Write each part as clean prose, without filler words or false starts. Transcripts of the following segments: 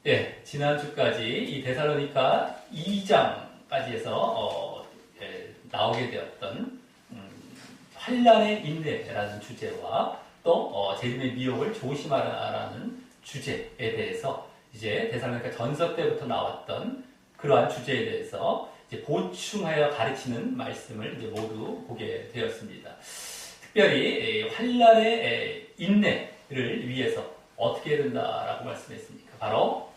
예, 지난주까지 이 데살로니가 2장까지 해서 나오게 되었던 환난의 인내라는 주제와 또 재림의 미혹을 조심하라는 주제에 대해서 이제 데살로니가 전서 때부터 나왔던 그러한 주제에 대해서 이제 보충하여 가르치는 말씀을 이제 모두 보게 되었습니다. 특별히 환난의 인내를 위해서 어떻게 해야 된다라고 말씀했습니까? 바로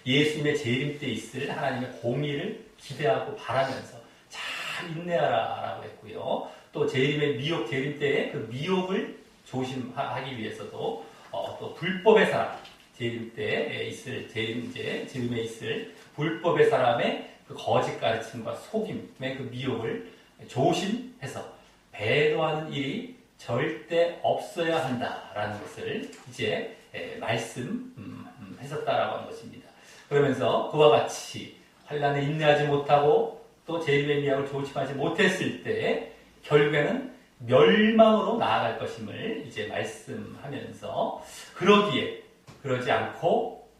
예수님의 재림 때 있을 하나님의 공의를 기대하고 바라면서 잘 인내하라라고 했고요. 또 재림의 미혹, 재림 때의 그 미혹을 조심하기 위해서도 또 불법의 사람, 재림 때에 있을 재림에 있을 불법의 사람의 그 거짓 가르침과 속임의 그 미혹을 조심해서 배도하는 일이 절대 없어야 한다라는 것을 이제 말씀했었다라고 하는 것입니다. 그러면서 그와 같이 환난에 인내하지 못하고 또 재림의 미혹을 조심하지 못했을 때 결국에는 멸망으로 나아갈 것임을 이제 말씀하면서 그러지 않고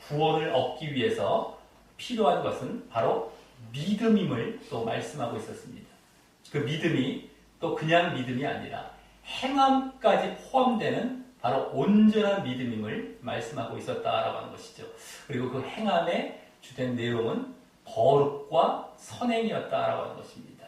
구원을 얻기 위해서 필요한 것은 바로 믿음임을 또 말씀하고 있었습니다. 그 믿음이 또 그냥 믿음이 아니라 행함까지 포함되는 바로 온전한 믿음임을 말씀하고 있었다라고 하는 것이죠. 그리고 그 행함의 주된 내용은 거룩과 선행이었다라고 하는 것입니다.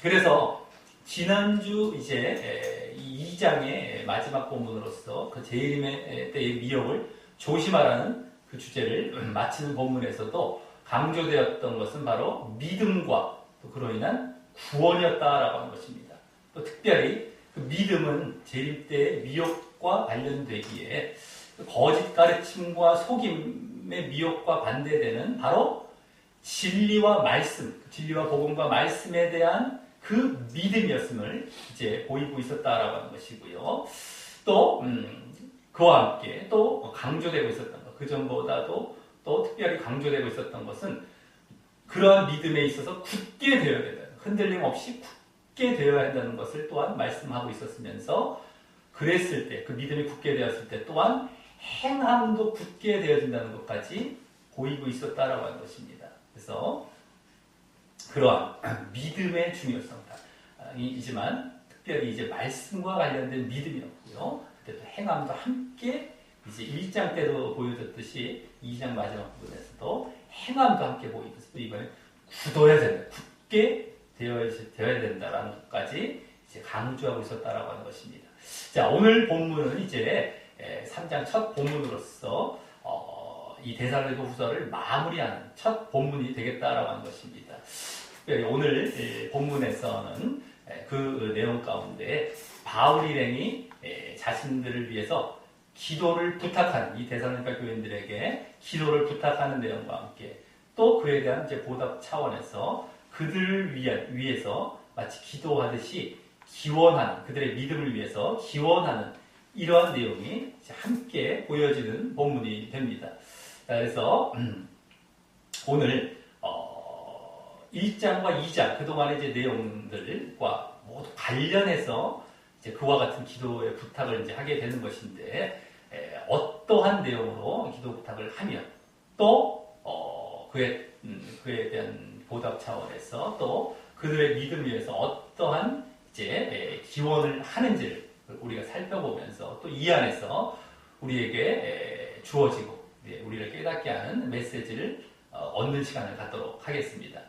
그래서 지난주 이제 이 2장의 마지막 본문으로서 그 재림의 때의 미혹을 조심하라는 그 주제를 마치는 본문에서도 강조되었던 것은 바로 믿음과 또 그로 인한 구원이었다라고 하는 것입니다. 또 특별히 그 믿음은 재림 때의 미혹과 관련되기에 거짓 가르침과 속임의 미혹과 반대되는 바로 진리와 말씀, 진리와 복음과 말씀에 대한 그 믿음이었음을 이제 보이고 있었다라고 하는 것이고요. 또 그와 함께 또 강조되고 있었던 것, 그 전보다도 또 특별히 강조되고 있었던 것은 그러한 믿음에 있어서 굳게 되어야 된다. 흔들림 없이 굳게 되어야 한다는 것을 또한 말씀하고 있었으면서 그랬을 때, 그 믿음이 굳게 되었을 때 또한 행함도 굳게 되어진다는 것까지 보이고 있었다라고 하는 것입니다. 그래서 그러한 믿음의 중요성이지만 특별히 이제 말씀과 관련된 믿음이었고요. 그때 또 행함도 함께 이제 1장 때도 보여줬듯이 2장 마지막 부분에서도 행함도 함께 보이면서 이번에 굳어야 된다. 굳게 되어야 된다라는 것까지 이제 강조하고 있었다라고 하는 것입니다. 자, 오늘 본문은 이제 3장 첫 본문으로서 이 데살로니가 후서를 마무리하는 첫 본문이 되겠다라고 하는 것입니다. 특별히 오늘 본문에서는 그 내용 가운데 바울 일행이 자신들을 위해서 기도를 부탁하는 이 데살로니가 교인들에게 기도를 부탁하는 내용과 함께 또 그에 대한 이제 보답 차원에서 그들을 위해서 마치 기도하듯이 기원하는, 그들의 믿음을 위해서 기원하는 이러한 내용이 함께 보여지는 본문이 됩니다. 그래서 오늘 1장과 2장 그동안의 이제 내용들과 모두 관련해서 이제 그와 같은 기도의 부탁을 이제 하게 되는 것인데 어떠한 내용으로 기도 부탁을 하며 또 그에 대한 보답 차원에서 또 그들의 믿음 위해서 어떠한 이제 기원을 하는지를 우리가 살펴보면서 또 이 안에서 우리에게 주어지고 우리를 깨닫게 하는 메시지를 얻는 시간을 갖도록 하겠습니다.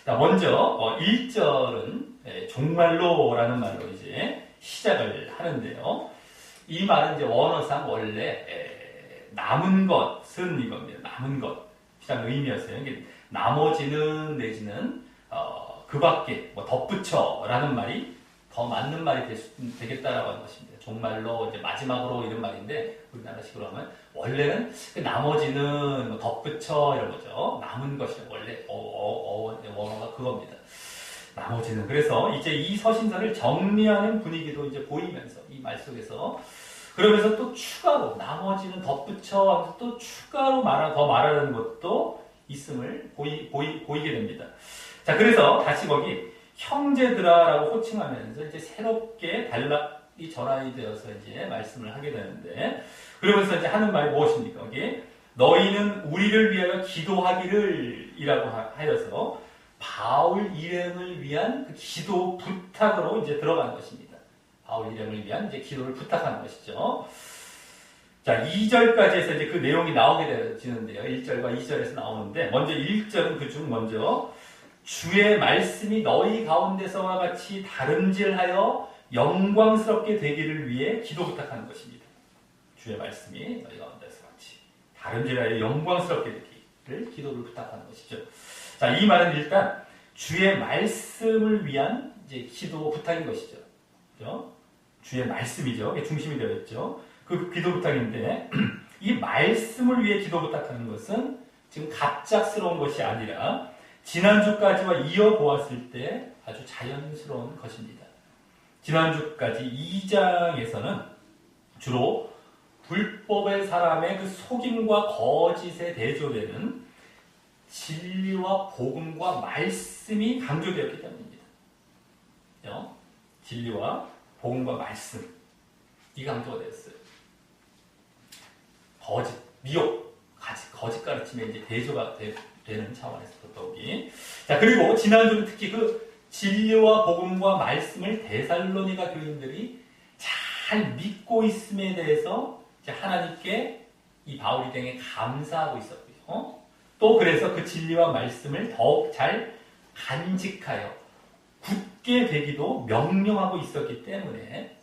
먼저 1절은 종말로라는 말로 이제 시작을 하는데요. 이 말은 이제 원어상 원래 남은 것은 이겁니다. 남은 것이라는 의미였어요. 나머지는 내지는 그 밖에 덧붙여라는 말이 더 맞는 말이 되겠다라고 하는 것입니다. 종말로 이제 마지막으로 이런 말인데 우리나라식으로 하면 원래는 그 나머지는 덧붙여 이런 거죠. 남은 것이 원래 원어가 그겁니다. 나머지는 그래서 이제 이 서신서를 정리하는 분위기도 이제 보이면서 이 말 속에서 그러면서 또 추가로 나머지는 덧붙여 하면서 또 추가로 더 말하는 것도 있음을 보이게 됩니다. 자, 그래서 다시 거기 형제들아라고 호칭하면서 이제 새롭게 단락이 전환이 되어서 이제 말씀을 하게 되는데 그러면서 이제 하는 말이 무엇입니까? 여기 너희는 우리를 위하여 기도하기를 이라고 하여서 바울 일행을 위한 그 기도 부탁으로 이제 들어간 것입니다. 바울 일행을 위한 이제 기도를 부탁하는 것이죠. 자, 2절까지 해서 이제 그 내용이 나오게 되는데요. 1절과 2절에서 나오는데, 먼저 1절은 그중 먼저, 주의 말씀이 너희 가운데서와 같이 다름질하여 영광스럽게 되기를 위해 기도 부탁하는 것입니다. 주의 말씀이 너희 가운데서 같이 다름질하여 영광스럽게 되기를 기도를 부탁하는 것이죠. 자, 이 말은 일단 주의 말씀을 위한 이제 기도 부탁인 것이죠. 그렇죠? 주의 말씀이죠. 이게 중심이 되어 있죠. 그 기도 부탁인데, 이 말씀을 위해 기도 부탁하는 것은 지금 갑작스러운 것이 아니라 지난주까지와 이어보았을 때 아주 자연스러운 것입니다. 지난주까지 2장에서는 주로 불법의 사람의 그 속임과 거짓에 대조되는 진리와 복음과 말씀이 강조되었기 때문입니다. 진리와 복음과 말씀, 이 강조가 되었어요. 거짓, 미혹, 거짓 가르침에 이제 대조가 되는 차원에서 더욱이. 자, 그리고 지난주는 특히 그 진리와 복음과 말씀을 데살로니가 교인들이 잘 믿고 있음에 대해서 이제 하나님께 이 바울 일행에 감사하고 있었고요. 또 그래서 그 진리와 말씀을 더욱 잘 간직하여 굳게 되기도 명령하고 있었기 때문에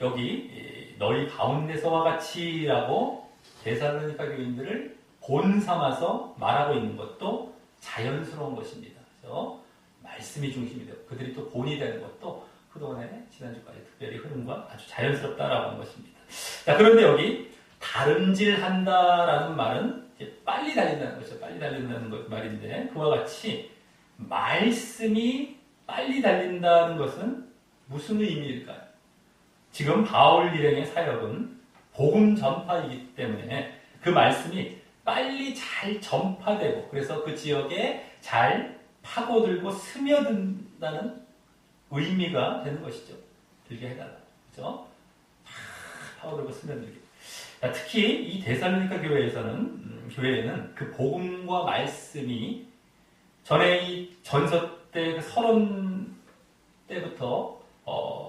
여기 너희 가운데서와 같이라고 데살로니가 교인들을 본 삼아서 말하고 있는 것도 자연스러운 것입니다. 그래서 말씀이 중심이 되고 그들이 또 본이 되는 것도 그동안에 지난주까지 특별히 흐름과 아주 자연스럽다라고 하는 것입니다. 자, 그런데 여기 다름질한다라는 말은 이제 빨리 달린다는 것이죠. 빨리 달린다는 말인데, 그와 같이 말씀이 빨리 달린다는 것은 무슨 의미일까요? 지금 바울 일행의 사역은 복음 전파이기 때문에 그 말씀이 빨리 잘 전파되고 그래서 그 지역에 잘 파고들고 스며든다는 의미가 되는 것이죠. 들게 해달라. 그죠? 파고들고 스며들게. 특히 이 데살로니가 교회에는 그 복음과 말씀이 전에 이 전서 때 그 서론 때부터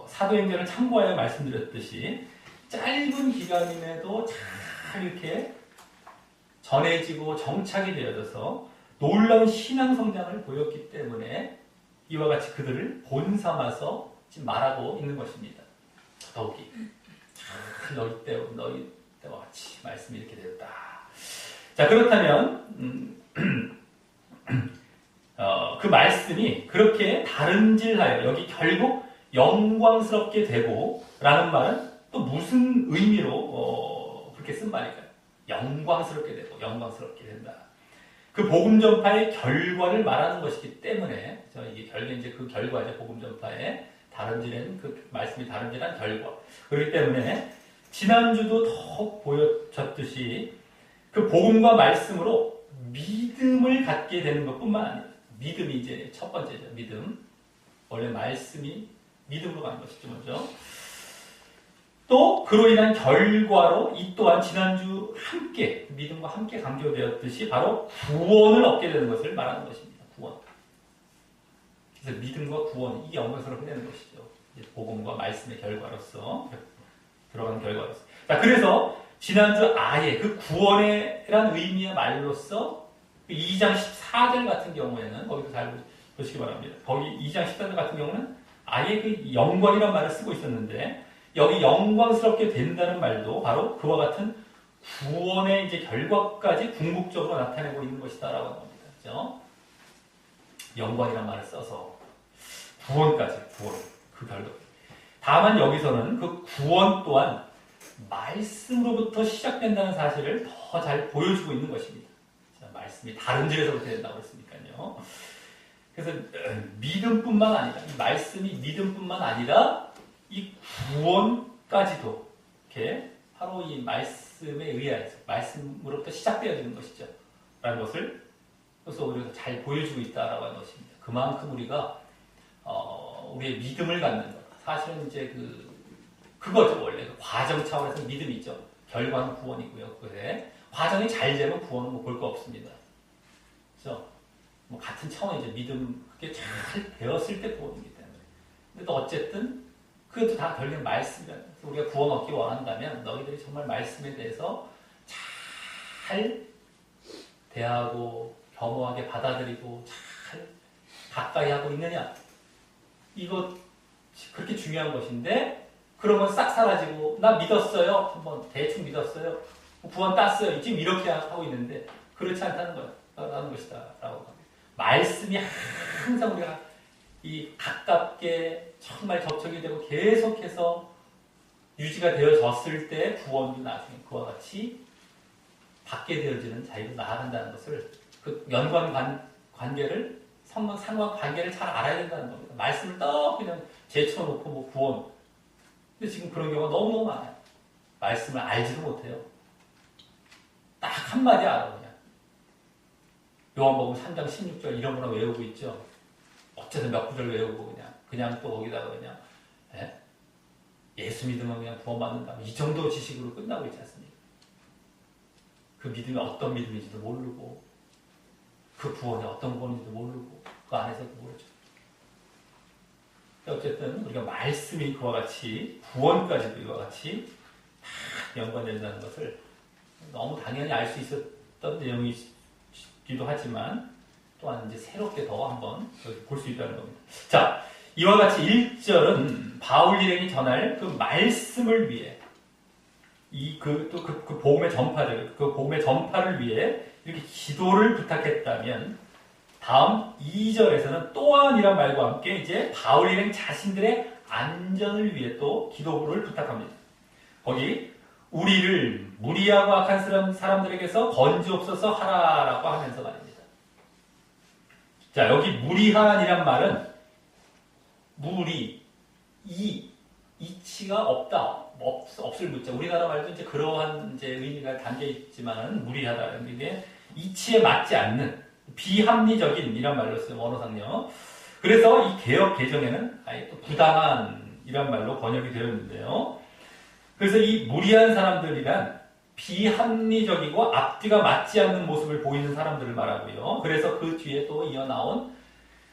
사도행전을 참고하여 말씀드렸듯이 짧은 기간임에도 잘 이렇게 전해지고 정착이 되어져서 놀라운 신앙 성장을 보였기 때문에 이와 같이 그들을 본 삼아서 지금 말하고 있는 것입니다. 더욱이 너희 때와 같이 말씀이 이렇게 되었다. 자, 그렇다면 그 말씀이 그렇게 다름질하여 여기 결국 영광스럽게 되고 라는 말은 또 무슨 의미로 그렇게 쓴 말일까요? 영광스럽게 되고 영광스럽게 된다. 그 복음 전파의 결과를 말하는 것이기 때문에 이게 결국 이제 그 결과죠. 복음 전파의 다름질한 그 말씀이 다름질한 결과. 그렇기 때문에 지난주도 더 보여졌듯이 그 복음과 말씀으로 믿음을 갖게 되는 것뿐만 아니라 믿음이 이제 첫 번째죠. 믿음. 원래 말씀이 믿음으로 가는 것이죠. 먼저. 또 그로 인한 결과로 이 또한 지난주 함께 믿음과 함께 강조되었듯이 바로 구원을 얻게 되는 것을 말하는 것입니다. 구원. 그래서 믿음과 구원 이 영광스럽게 되는 것이죠. 복음과 말씀의 결과로서 들어가는 결과로서. 자, 그래서 지난주 아예 그 구원이란 의미의 말로서 2장 14절 같은 경우에는 거기서 잘 보시기 바랍니다. 거기 2장 14절 같은 경우는 아예 그 영광이란 말을 쓰고 있었는데 여기 영광스럽게 된다는 말도 바로 그와 같은 구원의 이제 결과까지 궁극적으로 나타내고 있는 것이다라고 하는 겁니다. 그렇죠? 영광이란 말을 써서 구원까지 구원 그 결과. 다만 여기서는 그 구원 또한 말씀으로부터 시작된다는 사실을 더 잘 보여주고 있는 것입니다. 자, 말씀이 다름질에서부터 된다고 했으니까요. 그래서 믿음뿐만 아니라 이 말씀이 믿음뿐만 아니라 이 구원까지도 이렇게 바로 이 말씀에 의해서 말씀으로부터 시작되어지는 것이죠. 라는 것을 그래서 우리가 잘 보여주고 있다라고 하는 것입니다. 그만큼 우리가 우리의 믿음을 갖는 것 사실은 이제 그거죠. 원래 그 과정 차원에서 믿음이 있죠. 결과는 구원이고요. 그에 과정이 잘 되면 구원은 뭐 볼 거 없습니다. 그래서 뭐 같은 차원이죠. 믿음 그게 잘 되었을 때 구원이기 때문에. 근데 또 어쨌든 그것도 다 결국엔 말씀이야. 우리가 구원 얻기 원한다면 너희들이 정말 말씀에 대해서 잘 대하고 겸허하게 받아들이고 잘 가까이 하고 있느냐. 이거 그렇게 중요한 것인데 그러면 싹 사라지고 나 믿었어요. 한번 대충 믿었어요. 구원 땄어요. 지금 이렇게 하고 있는데 그렇지 않다는 거라는 것이다. 라고 합니다. 말씀이 항상 우리가 이 가깝게 정말 접촉이 되고 계속해서 유지가 되어졌을 때 구원도 나중에 그와 같이 받게 되어지는 자리로 나아간다는 것을 그 관계를 상관 관계를 잘 알아야 된다는 겁니다. 말씀을 딱 그냥 제쳐놓고 뭐 구원. 근데 지금 그런 경우가 너무너무 많아요. 말씀을 알지도 못해요. 딱 한마디 알아 그냥. 요한복음 3장 16절 이런 거나 외우고 있죠. 어쨌든 몇 구절 외우고 그냥 또 거기다가 그냥 예수 믿으면 그냥 구원받는다. 이 정도 지식으로 끝나고 있지 않습니까? 그 믿음이 어떤 믿음인지도 모르고 그 구원이 어떤 구원인지도 모르고 그 안에서도 모르죠. 어쨌든 우리가 말씀이 그와 같이 구원까지도 이와 같이 다 연관된다는 것을 너무 당연히 알 수 있었던 내용이기도 하지만 또한 이제 새롭게 더 한번 볼 수 있다는 겁니다. 자, 이와 같이 1절은 바울 일행이 전할 그 말씀을 위해 그 복음의 전파를 그 복음의 전파를 위해 이렇게 기도를 부탁했다면 다음 2절에서는 또한이란 말과 함께 이제 바울 일행 자신들의 안전을 위해 또 기도를 부탁합니다. 거기 우리를 무리하고 악한 사람들에게서 건지옵소서 하라라고 하면서 말입니다. 자, 여기 무리한이란 말은 무리, 이치가 없다, 없을 문자. 우리나라 말도 이제 그러한 이제 의미가 담겨 있지만은 무리하다. 이게 이치에 맞지 않는 비합리적인 이란 말로 쓰는 원어상요. 그래서 이 개역 개정에는 아예 또 부당한 이란 말로 번역이 되어 있는데요. 그래서 이 무리한 사람들이란 비합리적이고 앞뒤가 맞지 않는 모습을 보이는 사람들을 말하고요. 그래서 그 뒤에 또 이어 나온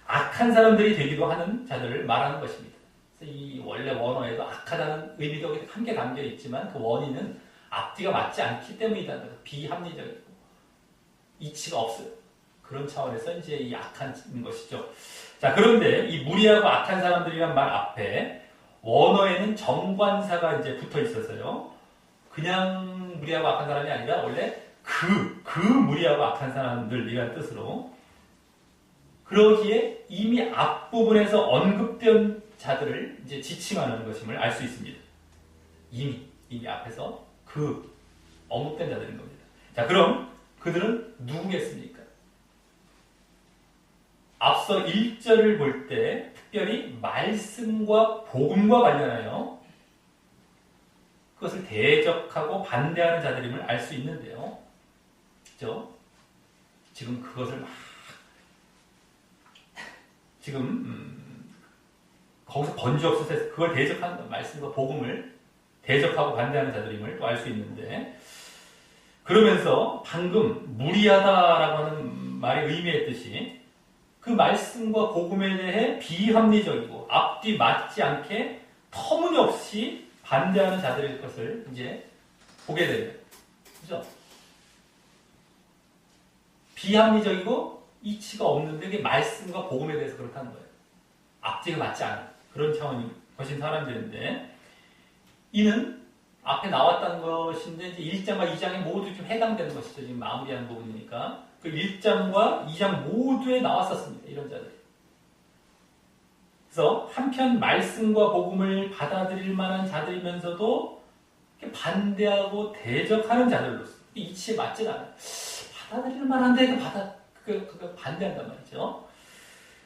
악한 사람들이 되기도 하는 자들을 말하는 것입니다. 그래서 이 원래 원어에도 악하다는 의미도 함께 담겨 있지만 그 원인은 앞뒤가 맞지 않기 때문이다. 비합리적이고 이치가 없어요. 그런 차원에서 이제 이 악한 것이죠. 자, 그런데 이 무리하고 악한 사람들이란 말 앞에 원어에는 정관사가 이제 붙어 있어서요. 그냥 무리하고 악한 사람이 아니라 원래 그 무리하고 악한 사람들이라는 뜻으로 그러기에 이미 앞부분에서 언급된 자들을 이제 지칭하는 것임을 알 수 있습니다. 이미 앞에서 그 언급된 자들인 겁니다. 자, 그럼 그들은 누구겠습니까? 앞서 1절을 볼 때 특별히 말씀과 복음과 관련하여 그것을 대적하고 반대하는 자들임을 알 수 있는데요. 그죠? 지금 그것을 거기서 건지없어서 해서 그걸 대적하는 말씀과 복음을 대적하고 반대하는 자들임을 또 알 수 있는데 그러면서 방금 무리하다라고 하는 말의 의미했듯이 그 말씀과 복음에 대해 비합리적이고 앞뒤 맞지 않게 터무니없이 반대하는 자들일 것을 이제 보게 됩니다. 그죠? 비합리적이고 이치가 없는데 그게 말씀과 복음에 대해서 그렇다는 거예요. 앞뒤가 맞지 않은 그런 차원인 것인 사람들인데 이는 앞에 나왔다는 것인데 이제 1장과 2장에 모두 좀 해당되는 것이죠. 지금 마무리하는 부분이니까 그 1장과 2장 모두에 나왔었습니다. 이런 자들이. 그래서 한편 말씀과 복음을 받아들일 만한 자들이면서도 반대하고 대적하는 자들로서 이치에 맞지 않아요. 받아들일 만한데 그거 반대한단 말이죠.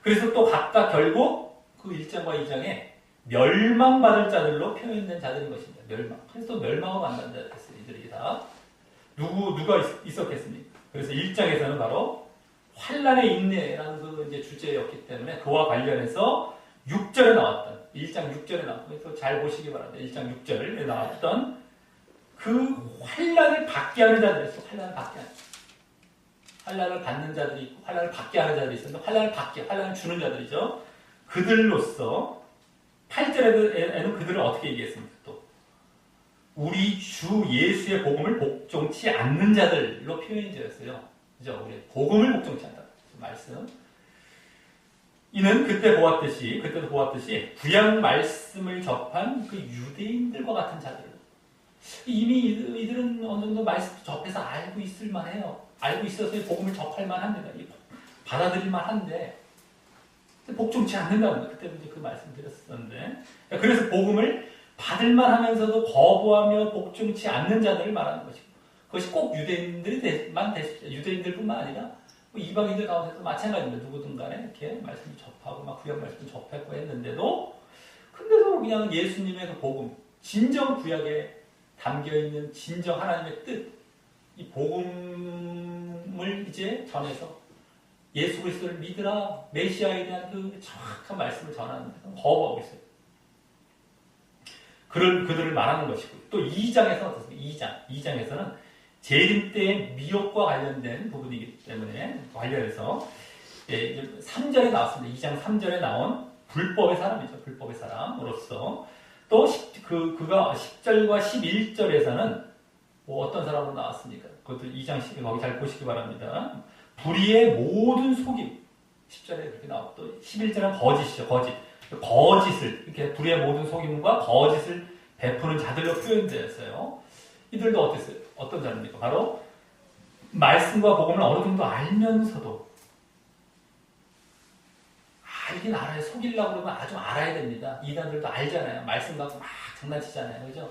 그래서 또 각각 결국 그 1장과 2장에 멸망받을 자들로 표현된 자들인 것입니다. 멸망. 그래서 또 멸망을 만난 자들 됐어요. 이들이 다. 누가 있었겠습니까? 그래서 1장에서는 바로 환난의 인내라는 그 이제 주제였기 때문에 그와 관련해서 6절에 나왔던 1장 6절에 나왔던 또 잘 보시기 바랍니다. 1장 6절에 나왔던 그 환난을 받게 하는 자들이 있어. 환난을 받게 하는. 환난을 받는 자들이 있고 환난을 받게 하는 자들이 있었는데 환난을 주는 자들이죠. 그들로서 8절에는 그들을 어떻게 얘기했습니까? 또 우리 주 예수의 복음을 복종치 않는 자들로 표현이 되었어요. 그죠? 우리 복음을 복종치 않다. 말씀. 이는 그때도 보았듯이 구약 말씀을 접한 그 유대인들과 같은 자들. 이미 이들은 어느 정도 말씀 접해서 알고 있을 만해요. 알고 있어서 복음을 접할 만합니다. 받아들일 만한데 복종치 않는다는 거예요. 그때도 이제 그 말씀 드렸었는데. 그래서 복음을 받을 만하면서도 거부하며 복종치 않는 자들을 말하는 것이고, 그것이 꼭 유대인들뿐만 아니라 이방인들 가운데도 마찬가지입니다. 누구든 간에 이렇게 말씀을 접하고 막 구약 말씀을 접했고 했는데도, 근데도 그냥 예수님의 그 복음, 진정 구약에 담겨있는 진정 하나님의 뜻, 이 복음을 이제 전해서 예수 그리스도를 믿으라, 메시아에 대한 그 정확한 말씀을 전하는 데서 거부하고 있어요. 그들을 말하는 것이고, 또 2장에서는 어떻습니까? 2장에서는 재림 때의 미혹과 관련된 부분이기 때문에 관련해서 3절에 나왔습니다. 2장 3절에 나온 불법의 사람이죠. 불법의 사람으로서 또 그가 10절과 11절에서는 뭐 어떤 사람으로 나왔습니까? 그것도 2장 10절 거기 잘 보시기 바랍니다. 불의의 모든 속임 10절에 그렇게 나오고 또 11절은 거짓이죠. 거짓을 이렇게 불의의 모든 속임과 거짓을 베푸는 자들로 표현되었어요. 이들도 어땠어요? 어떤 자입니까? 바로 말씀과 복음을 어느 정도 알면서도 알긴 알아요. 속이려고 그러면 아주 알아야 됩니다. 이단들도 알잖아요. 말씀 갖고 막 장난치잖아요. 그죠?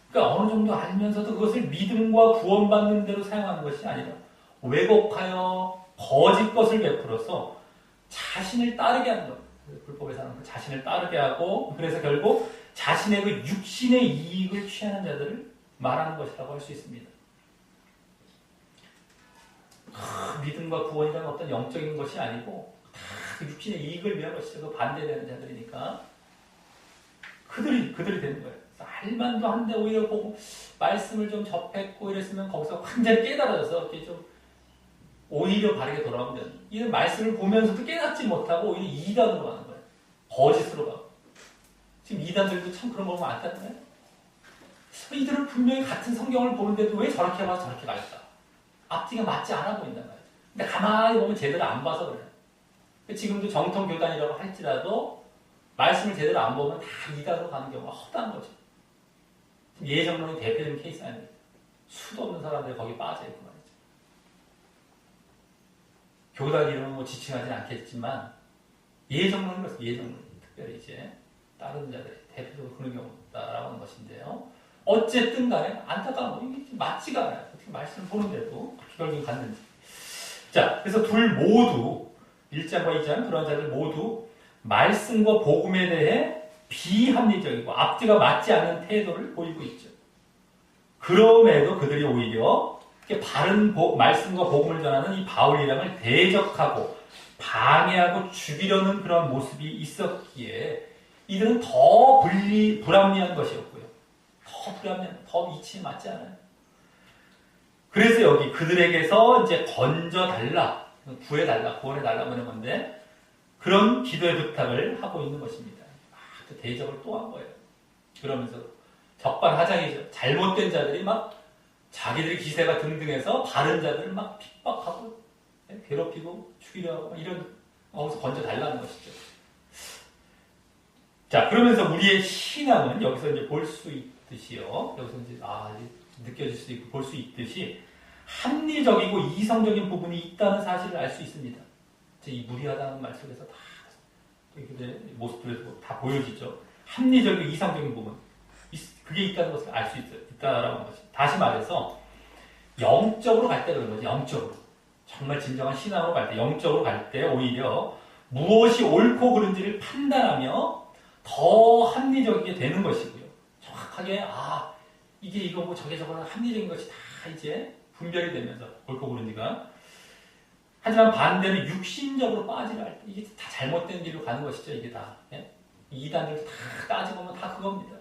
그러니까 어느 정도 알면서도 그것을 믿음과 구원받는 대로 사용하는 것이 아니라 왜곡하여 거짓 것을 베풀어서 자신을 따르게 하는 거예요. 불법의 사람은 자신을 따르게 하고, 그래서 결국 자신의 그 육신의 이익을 취하는 자들을 말하는 것이라고 할 수 있습니다. 믿음과 구원이라는 어떤 영적인 것이 아니고 그 육신의 이익을 위한 것이죠. 그 반대되는 자들이니까 그들이 되는 거예요. 알만도 한데 오히려 보고 말씀을 좀 접했고 이랬으면 거기서 완전히 깨달아져서 이렇게 좀 오히려 바르게 돌아오면, 이 말씀을 보면서도 깨닫지 못하고 오히려 이단으로 가는 거예요. 거짓으로 가고. 지금 이단들도 참 그런 거 보면 안타깝네. 거예요. 이들은 분명히 같은 성경을 보는데도 왜 저렇게 봐서 저렇게 갈까? 앞뒤가 맞지 않아 보인단 말이에요. 근데 가만히 보면 제대로 안 봐서 그래요. 지금도 정통교단이라고 할지라도 말씀을 제대로 안 보면 다 이단으로 가는 경우가 허다한 거죠. 예정론이 대표적인 케이스 아닙니까? 수도 없는 사람들이 거기 빠져있고 말이죠. 교단 이름은 뭐 지칭하지는 않겠지만 예정론이 그렇습니다. 예정론. 특별히 이제 다른 자들이 대표적으로 그런 경우다라고 하는 것인데요. 어쨌든 간에 안타까운 거, 이게 맞지가 않아요. 어떻게 말씀을 보는데도 그렇게 결국은 갔는지. 자, 그래서 둘 모두 1장과 2장 그런 자들 모두 말씀과 복음에 대해 비합리적이고 앞뒤가 맞지 않는 태도를 보이고 있죠. 그럼에도 그들이 오히려 바른 말씀과 복음을 전하는 이 바울이랑을 대적하고 방해하고 죽이려는 그런 모습이 있었기에 이들은 더 불합리한 것이었고요. 더 이치에 맞지 않아요. 그래서 여기 그들에게서 이제 건져달라, 구원해달라고 하는 건데, 그런 기도의 부탁을 하고 있는 것입니다. 또 대적을 또 한 거예요. 그러면서 적반하장이죠. 잘못된 자들이 막 자기들의 기세가 등등해서 바른 자들을 막 핍박하고 괴롭히고 죽이려 하고 이런 거기서 건져달라는 것이죠. 자, 그러면서 우리의 신앙은 여기서 이제 볼 수 있듯이요. 여기서 이제 느껴질 수 있고 볼 수 있듯이 합리적이고 이성적인 부분이 있다는 사실을 알 수 있습니다. 이 무리하다는 말 속에서 다 모습들에서 다 보여지죠. 합리적이고 이성적인 부분, 그게 있다는 것을 알 수 있다라는 것이. 다시 말해서 영적으로 갈 때 그런 거지. 영적으로 정말 진정한 신앙으로 갈 때, 영적으로 갈 때 오히려 무엇이 옳고 그른지를 판단하며 더 합리적이게 되는 것이고요. 정확하게 이게 이거고 저게 저거는 합리적인 것이 다 이제 분별이 되면서 옳고 그른지가. 하지만 반대로 육신적으로 빠지려 할 때 이게 다 잘못된 길로 가는 것이죠. 이게 다. 예? 이단들도 다 따지고 보면 다 그겁니다.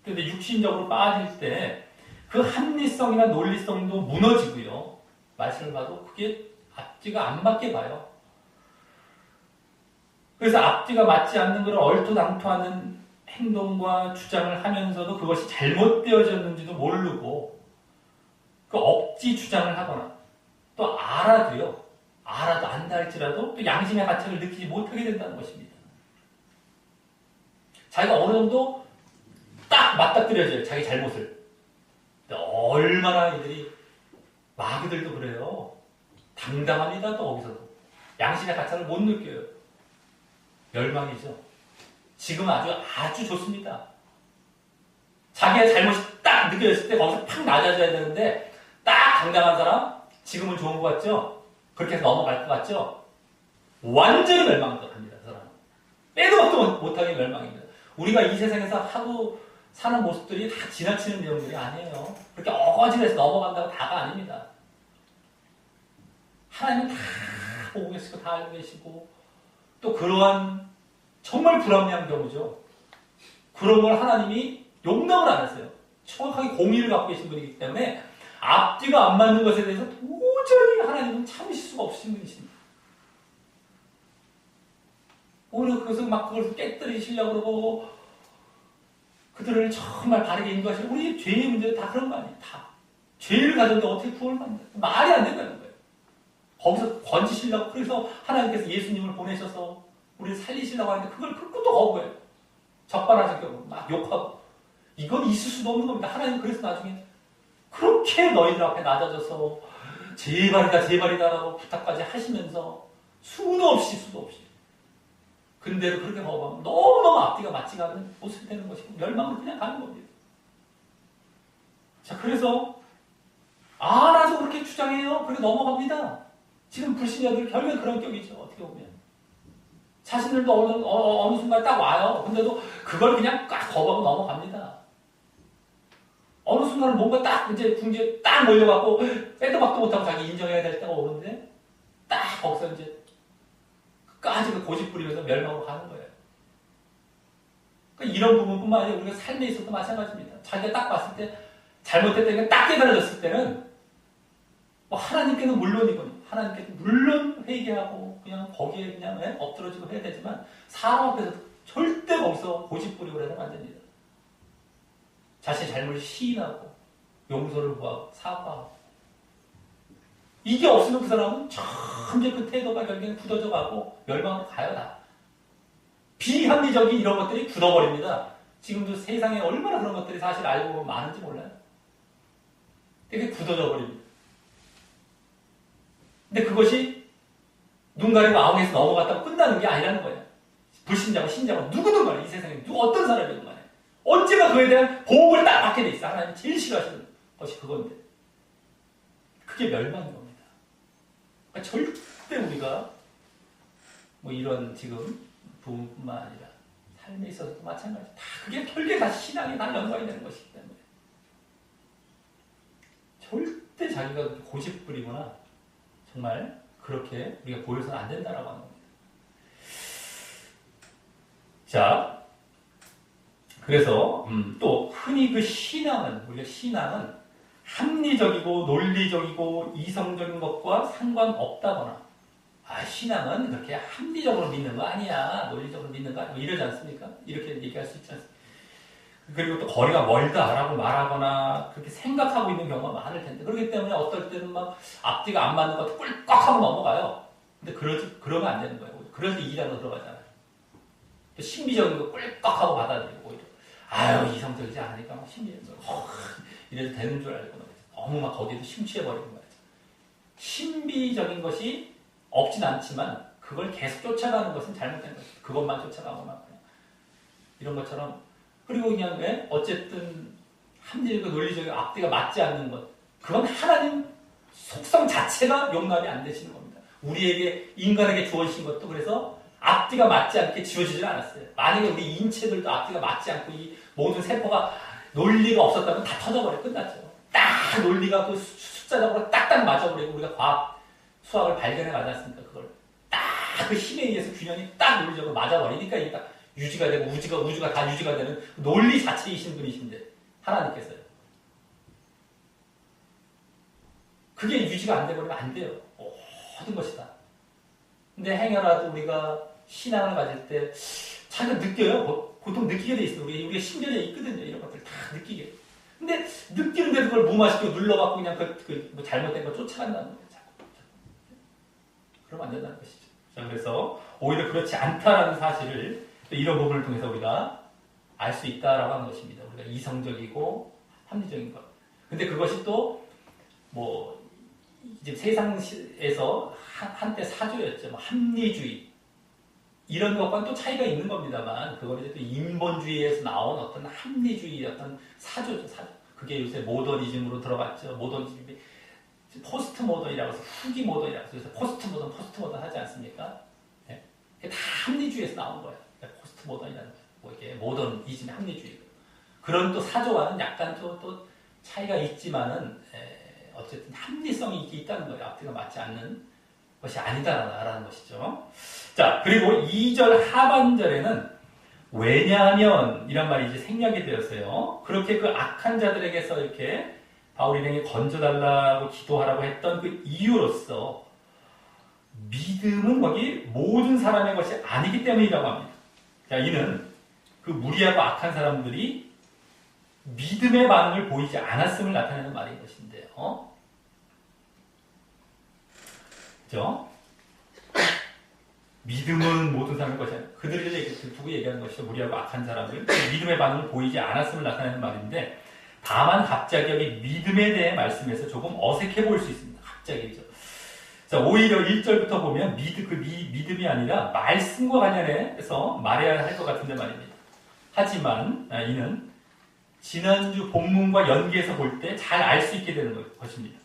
그런데 육신적으로 빠질 때 그 합리성이나 논리성도 무너지고요. 말씀을 봐도 그게 앞뒤가 안 맞게 봐요. 그래서 앞뒤가 맞지 않는 것을 얼토당토하는 행동과 주장을 하면서도 그것이 잘못되어졌는지도 모르고 그 억지 주장을 하거나 또 알아도 안다 할지라도 또 양심의 가책을 느끼지 못하게 된다는 것입니다. 자기가 어느 정도 딱 맞닥뜨려져요. 자기 잘못을. 근데 얼마나 이들이 마귀들도 그래요. 당당합니다. 또 거기서도. 양심의 가책을 못 느껴요. 멸망이죠. 지금 아주 좋습니다. 자기의 잘못이 딱 느껴졌을 때 거기서 팍 낮아져야 되는데 딱 당당한 사람 지금은 좋은 것 같죠? 그렇게 해서 넘어갈 것 같죠? 완전히 멸망합니다. 그 사람은. 빼도 박도 못하게 멸망입니다. 우리가 이 세상에서 하고 사는 모습들이 다 지나치는 내용들이 아니에요. 그렇게 어거지로 해서 넘어간다고 다가 아닙니다. 하나님은 다 보고 계시고 다 알고 계시고 또 그러한 정말 불합리한 경우죠. 그런 걸 하나님이 용납을 안 했어요. 정확하게 공의를 갖고 계신 분이기 때문에 앞뒤가 안 맞는 것에 대해서 도저히 하나님은 참으실 수가 없으신 분이십니다. 오히려 그것을 막 그걸 깨뜨리시려고 그러고 그들을 정말 바르게 인도하시고 우리 죄의 문제도 다 그런 거 아니에요. 다. 죄를 가졌는데 어떻게 구원을 받는다. 말이 안 된다는 거예요. 거기서 건지시려고 그래서 하나님께서 예수님을 보내셔서 우리를 살리시려고 하는데 그걸 끝도 거부해요. 적반하장격으로 막 욕하고 이건 있을 수도 없는 겁니다. 하나님 그래서 나중에 그렇게 너희들 앞에 낮아져서 제발이다라고 부탁까지 하시면서 수도 없이 근데도 그렇게 거부하면 너무너무 앞뒤가 맞지가 않는 모습이 되는 것이고 멸망으로 그냥 가는 겁니다. 자, 그래서 알아서 그렇게 주장해요. 그렇게 넘어갑니다. 지금 불신자들 결국엔 그런 격이죠. 어떻게 보면. 자신들도 어느 순간 딱 와요. 근데도 그걸 그냥 꽉 거부하고 넘어갑니다. 어느 순간은 뭔가 딱 이제 궁지에 딱 몰려갖고 빼도 박도 못하고 자기 인정해야 될 때가 오는데 딱 거기서 이제 끝까지 그 고집 부리면서 멸망으로 가는 거예요. 그러니까 이런 부분뿐만 아니라 우리가 삶에 있어도 마찬가지입니다. 자기가 딱 봤을 때 잘못했다는 게 딱 깨달아졌을 때는 뭐 하나님께는 물론이거든요. 하나님께서 물론 회개하고 그냥 거기에 그냥 엎드러지고 해야 되지만 사람 앞에서 절대 거기서 고집 부리고 해서는 안 됩니다. 자신의 잘못을 시인하고 용서를 구하고 사과하고 이게 없으면 그 사람은 점점 그 태도가 결국에는 굳어져 가고 멸망으로 가요. 다. 비합리적인 이런 것들이 굳어버립니다. 지금도 세상에 얼마나 그런 것들이 사실 알고 보면 많은지 몰라요. 되게 굳어져 버립니다. 근데 그것이 눈 가리고 아웅에서 넘어갔다고 끝나는 게 아니라는 거예요. 불신자고 신자고 누구든 간에 이 세상에 어떤 사람이든 간에 언제나 그에 대한 보복을 딱 받게 돼 있어. 하나님 제일 싫어하시는 것이 그건데 그게 멸망인 겁니다. 그러니까 절대 우리가 뭐 이런 지금 부분뿐만 아니라 삶에 있어서도 마찬가지. 다 그게 결국에 다 신앙에 다 연관이 되는 것이기 때문에 절대 자기가 고집 부리거나 정말 그렇게 우리가 보여서는 안 된다라고 하는 겁니다. 자, 그래서 또 흔히 그 우리가 신앙은 합리적이고 논리적이고 이성적인 것과 상관없다거나 신앙은 그렇게 합리적으로 믿는 거 아니야. 논리적으로 믿는 거 아니야. 뭐 이러지 않습니까? 이렇게 얘기할 수 있지 않습니까? 그리고 또 거리가 멀다라고 말하거나 그렇게 생각하고 있는 경우가 많을 텐데 그렇기 때문에 어떨 때는 막 앞뒤가 안 맞는 것도 꿀꺽하고 넘어가요. 근데 그러면 안 되는 거예요. 그래서 이단으로 들어가잖아요. 또 신비적인 거 꿀꺽하고 받아들이고 오히려 이성적이지 않으니까 막 신비적인 거 이래도 되는 줄 알고 너무 막 거기에도 심취해버리는 거예요. 신비적인 것이 없진 않지만 그걸 계속 쫓아가는 것은 잘못된 것이죠. 그것만 쫓아가거나 이런 것처럼 그리고 그냥 어쨌든 합리적이고 논리적이고 앞뒤가 맞지 않는 것 그건 하나님 속성 자체가 용납이 안 되시는 겁니다. 우리에게 인간에게 주어지신 것도 그래서 앞뒤가 맞지 않게 지어지질 않았어요. 만약에 우리 인체들도 앞뒤가 맞지 않고 이 모든 세포가 논리가 없었다면 다 터져버려 끝났죠. 딱 논리가 그 숫자적으로 딱딱 맞아버리고 우리가 과학 수학을 발견해 가지 않습니까? 그걸 딱 그 힘에 의해서 균형이 딱 논리적으로 맞아버리니까 이게 딱 유지가 되고 우주가 다 유지가 되는 논리 자체이신 분이신데 하나님께서요. 그게 유지가 안 돼버리면 안 돼요. 모든 것이 다. 근데 행여라도 우리가 신앙을 가질 때 자기가 느껴요. 보통 느끼게 돼 있어요. 우리가 신경에 있거든요. 이런 것들 다 느끼게. 근데 느끼는데도 그걸 무마시키고 눌러갖고 그냥 뭐 잘못된 거 쫓아간다는 거예요. 자꾸. 그러면 안 된다는 것이죠. 자, 그래서 오히려 그렇지 않다라는 사실을 또 이런 부분을 통해서 우리가 알 수 있다라고 하는 것입니다. 우리가 이성적이고 합리적인 것. 근데 그것이 또 뭐 이제 세상에서 한때 사조였죠. 뭐 합리주의 이런 것과는 또 차이가 있는 겁니다만 그걸 이제 또 인본주의에서 나온 어떤 합리주의 어떤 사조죠. 사조. 그게 요새 모더니즘으로 들어갔죠. 모더니즘이 포스트 모던이라고 해서 후기 모던이라고 해서 요새 포스트 모던 하지 않습니까? 네? 그게 다 합리주의에서 나온 거예요. 포스트 모던이라는 거. 뭐 이게 모더니즘의 합리주의. 그런 또 사조와는 약간 또 차이가 있지만은 어쨌든 합리성이 있다는 거예요. 앞뒤가 맞지 않는 것이 아니다라는 것이죠. 자, 그리고 2절 하반절에는 왜냐하면 이란 말이 이제 생략이 되었어요. 그렇게 그 악한 자들에게서 이렇게 바울 일행이 건져달라고 기도하라고 했던 그 이유로서 믿음은 거기 모든 사람의 것이 아니기 때문이라고 합니다. 자, 이는 그 무리하고 악한 사람들이 믿음의 반응을 보이지 않았음을 나타내는 말인 것인데요. 그죠? 믿음은 모든 사람의 것이 아니라 그들을 두고 얘기하는 것이죠. 무리하고 악한 사람들 믿음의 반응을 보이지 않았음을 나타내는 말인데 다만 갑자기 여기 믿음에 대해 말씀해서 조금 어색해 보일 수 있습니다. 갑자기죠. 자, 오히려 1절부터 보면 믿음이 아니라 말씀과 관련해서 말해야 할 것 같은데 말입니다. 하지만 이는 지난주 본문과 연계해서 볼 때 잘 알 수 있게 되는 것입니다.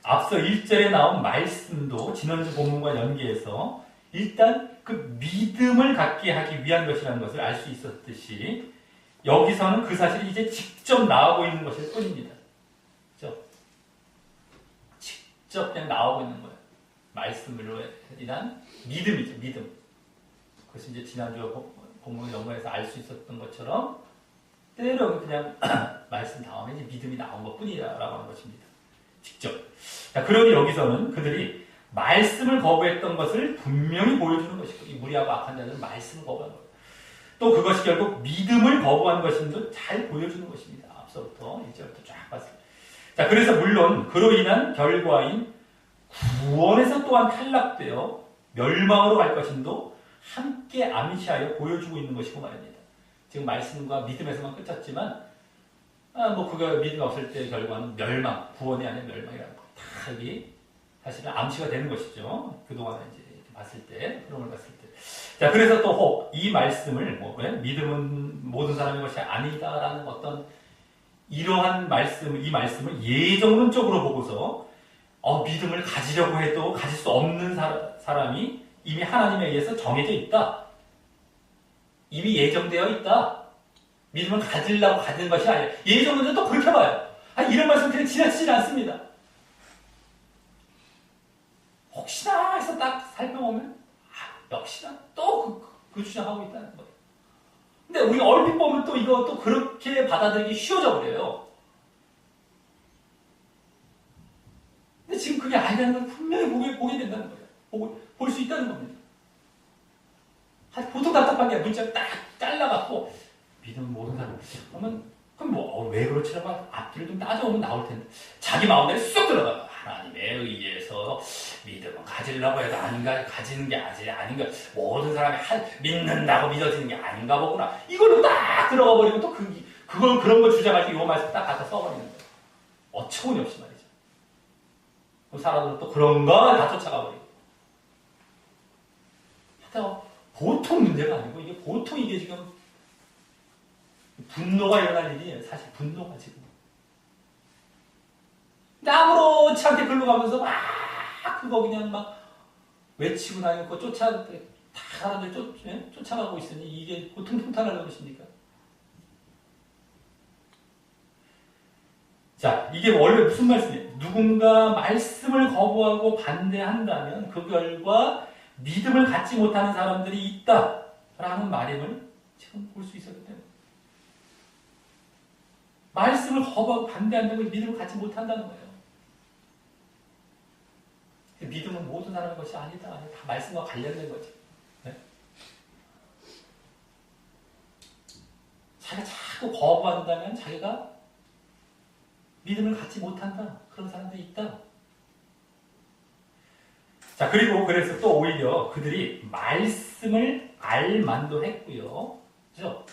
앞서 1절에 나온 말씀도 지난주 본문과 연계해서 일단 그 믿음을 갖게 하기 위한 것이라는 것을 알 수 있었듯이 여기서는 그 사실이 이제 직접 나오고 있는 것일 뿐입니다. 그렇죠? 직접 그냥 나오고 있는 거예요. 말씀으로 인한 믿음이죠. 믿음. 그것이 이제 지난주 본문 연구에서 알 수 있었던 것처럼 때로는 그냥 말씀 다음에 이제 믿음이 나온 것 뿐이라고 하는 것입니다. 직접. 자, 그러니 여기서는 그들이 말씀을 거부했던 것을 분명히 보여주는 것이고, 이 무리하고 악한 자들은 말씀을 거부한 거예요. 또 그것이 결국 믿음을 거부한 것인도 잘 보여주는 것입니다. 앞서부터 1절부터 쫙 봤어요. 자, 그래서 물론 그로 인한 결과인 구원에서 또한 탈락되어 멸망으로 갈 것임도 함께 암시하여 보여주고 있는 것이고 말입니다. 지금 말씀과 믿음에서만 끝쳤지만 뭐 그거 믿음 없을 때 결과는 멸망, 구원이 아닌 멸망이라는 거. 다 여기 사실은 암시가 되는 것이죠. 그동안 이제 봤을 때, 흐름을 봤을 때. 자, 그래서 또 혹 이 말씀을 믿음은 모든 사람의 것이 아니다라는 어떤 이러한 말씀, 이 말씀을 예정론적으로 보고서 믿음을 가지려고 해도 가질 수 없는 사람이 이미 하나님에 의해서 정해져 있다. 이미 예정되어 있다. 믿음을 가지려고 가진 것이 아니라 예정론은 또 그렇게 봐요. 이런 말씀 그냥 지나치지 않습니다. 혹시나 해서 딱 살펴보면 역시나 또 그 주장하고 있다는 거예요. 근데 우리가 얼핏 보면 또 이거 또 그렇게 받아들이기 쉬워져 버려요. 근데 지금 그게 아니라는 걸 분명히 보게 된다는 거예요. 볼 수 있다는 겁니다. 보통 답답한 게 문자 딱 잘라갖고 믿음 모르는 사람 그럼 왜 그렇지라고 앞뒤를 좀 따져보면 나올 텐데 자기 마음대로 쏙 들어가. 하나님에 의해서 믿음을 가지려고 해도 아닌가, 가지는 게 아닌가, 모든 사람이 믿는다고 믿어지는 게 아닌가 보구나. 이걸로 딱 들어가 버리고 또 그걸 그런 거 주장할 때 이 말씀 딱 갖다 써버리는 거예요. 어처구니 없이 말이죠. 그럼 사람들은 또 그런 거 다 쫓아가 버리고. 하여튼 보통 문제가 아니고 이게 지금 분노가 일어날 일이 사실 분노가 지금. 근데 아무렇지 않게 글로 가면서 그거 그냥 외치고 다니고 다 사람들 쫓아가고 있으니 이게 보통 통탄하는 것입니까? 자, 이게 원래 무슨 말씀이에요? 누군가 말씀을 거부하고 반대한다면 그 결과 믿음을 갖지 못하는 사람들이 있다라는 말임을 지금 볼 수 있었기 때문에 말씀을 거부하고 반대한다고 믿음을 갖지 못한다는 거예요. 믿음은 모든 사람의 것이 아니다. 다 말씀과 관련된 거지. 네? 자기가 자꾸 거부한다면 자기가 믿음을 갖지 못한다. 그런 사람들이 있다. 자, 그리고 그래서 또 오히려 그들이 말씀을 알만도 했고요. 그죠?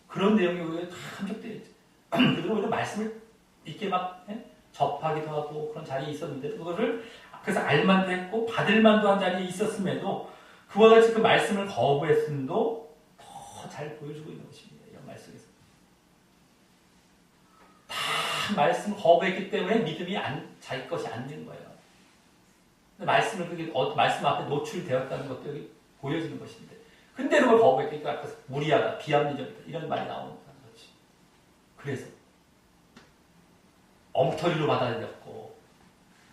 그런 내용이 오히려 다 함축되어 있죠. 그들은 오히려 말씀을 이렇게 막 접하기도 하고 그런 자리에 있었는데 그것을 그래서 알만도 했고 받을만도 한 자리에 있었음에도 그와 같이 그 말씀을 거부했음도 더 잘 보여주고 있는 것입니다. 이런 말씀에서. 다 말씀을 거부했기 때문에 믿음이 자기 것이 안 된 거예요. 말씀을 그게 말씀 앞에 노출되었다는 것도 여기 보여지는 것인데, 근데 그걸 거부했으니까 앞에서 무리하다, 비합리적이다 이런 말이 나오는 거지. 그래서 엉터리로 받아들였고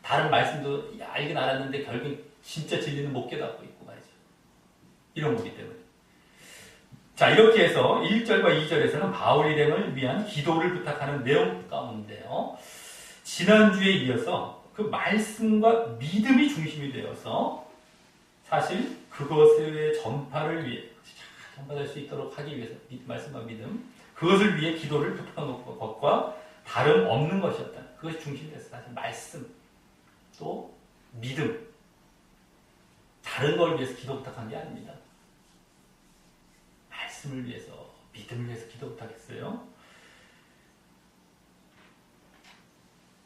다른 말씀도 알긴 알았는데 결국 진짜 진리는 못 깨닫고 있고 말이죠. 이런 거기 때문에. 자, 이렇게 해서 1절과 2절에서는 바울 일행을 위한 기도를 부탁하는 내용 가운데요. 지난주에 이어서 그 말씀과 믿음이 중심이 되어서 사실 그것의 전파를 위해 전파될 수 있도록 하기 위해서 말씀과 믿음 그것을 위해 기도를 부탁하는 것과 다름없는 것이었다. 그것이 중심이 됐어. 사실 말씀 또 믿음 다른 걸 위해서 기도 부탁한 게 아닙니다. 말씀을 위해서 믿음을 위해서 기도 부탁했어요.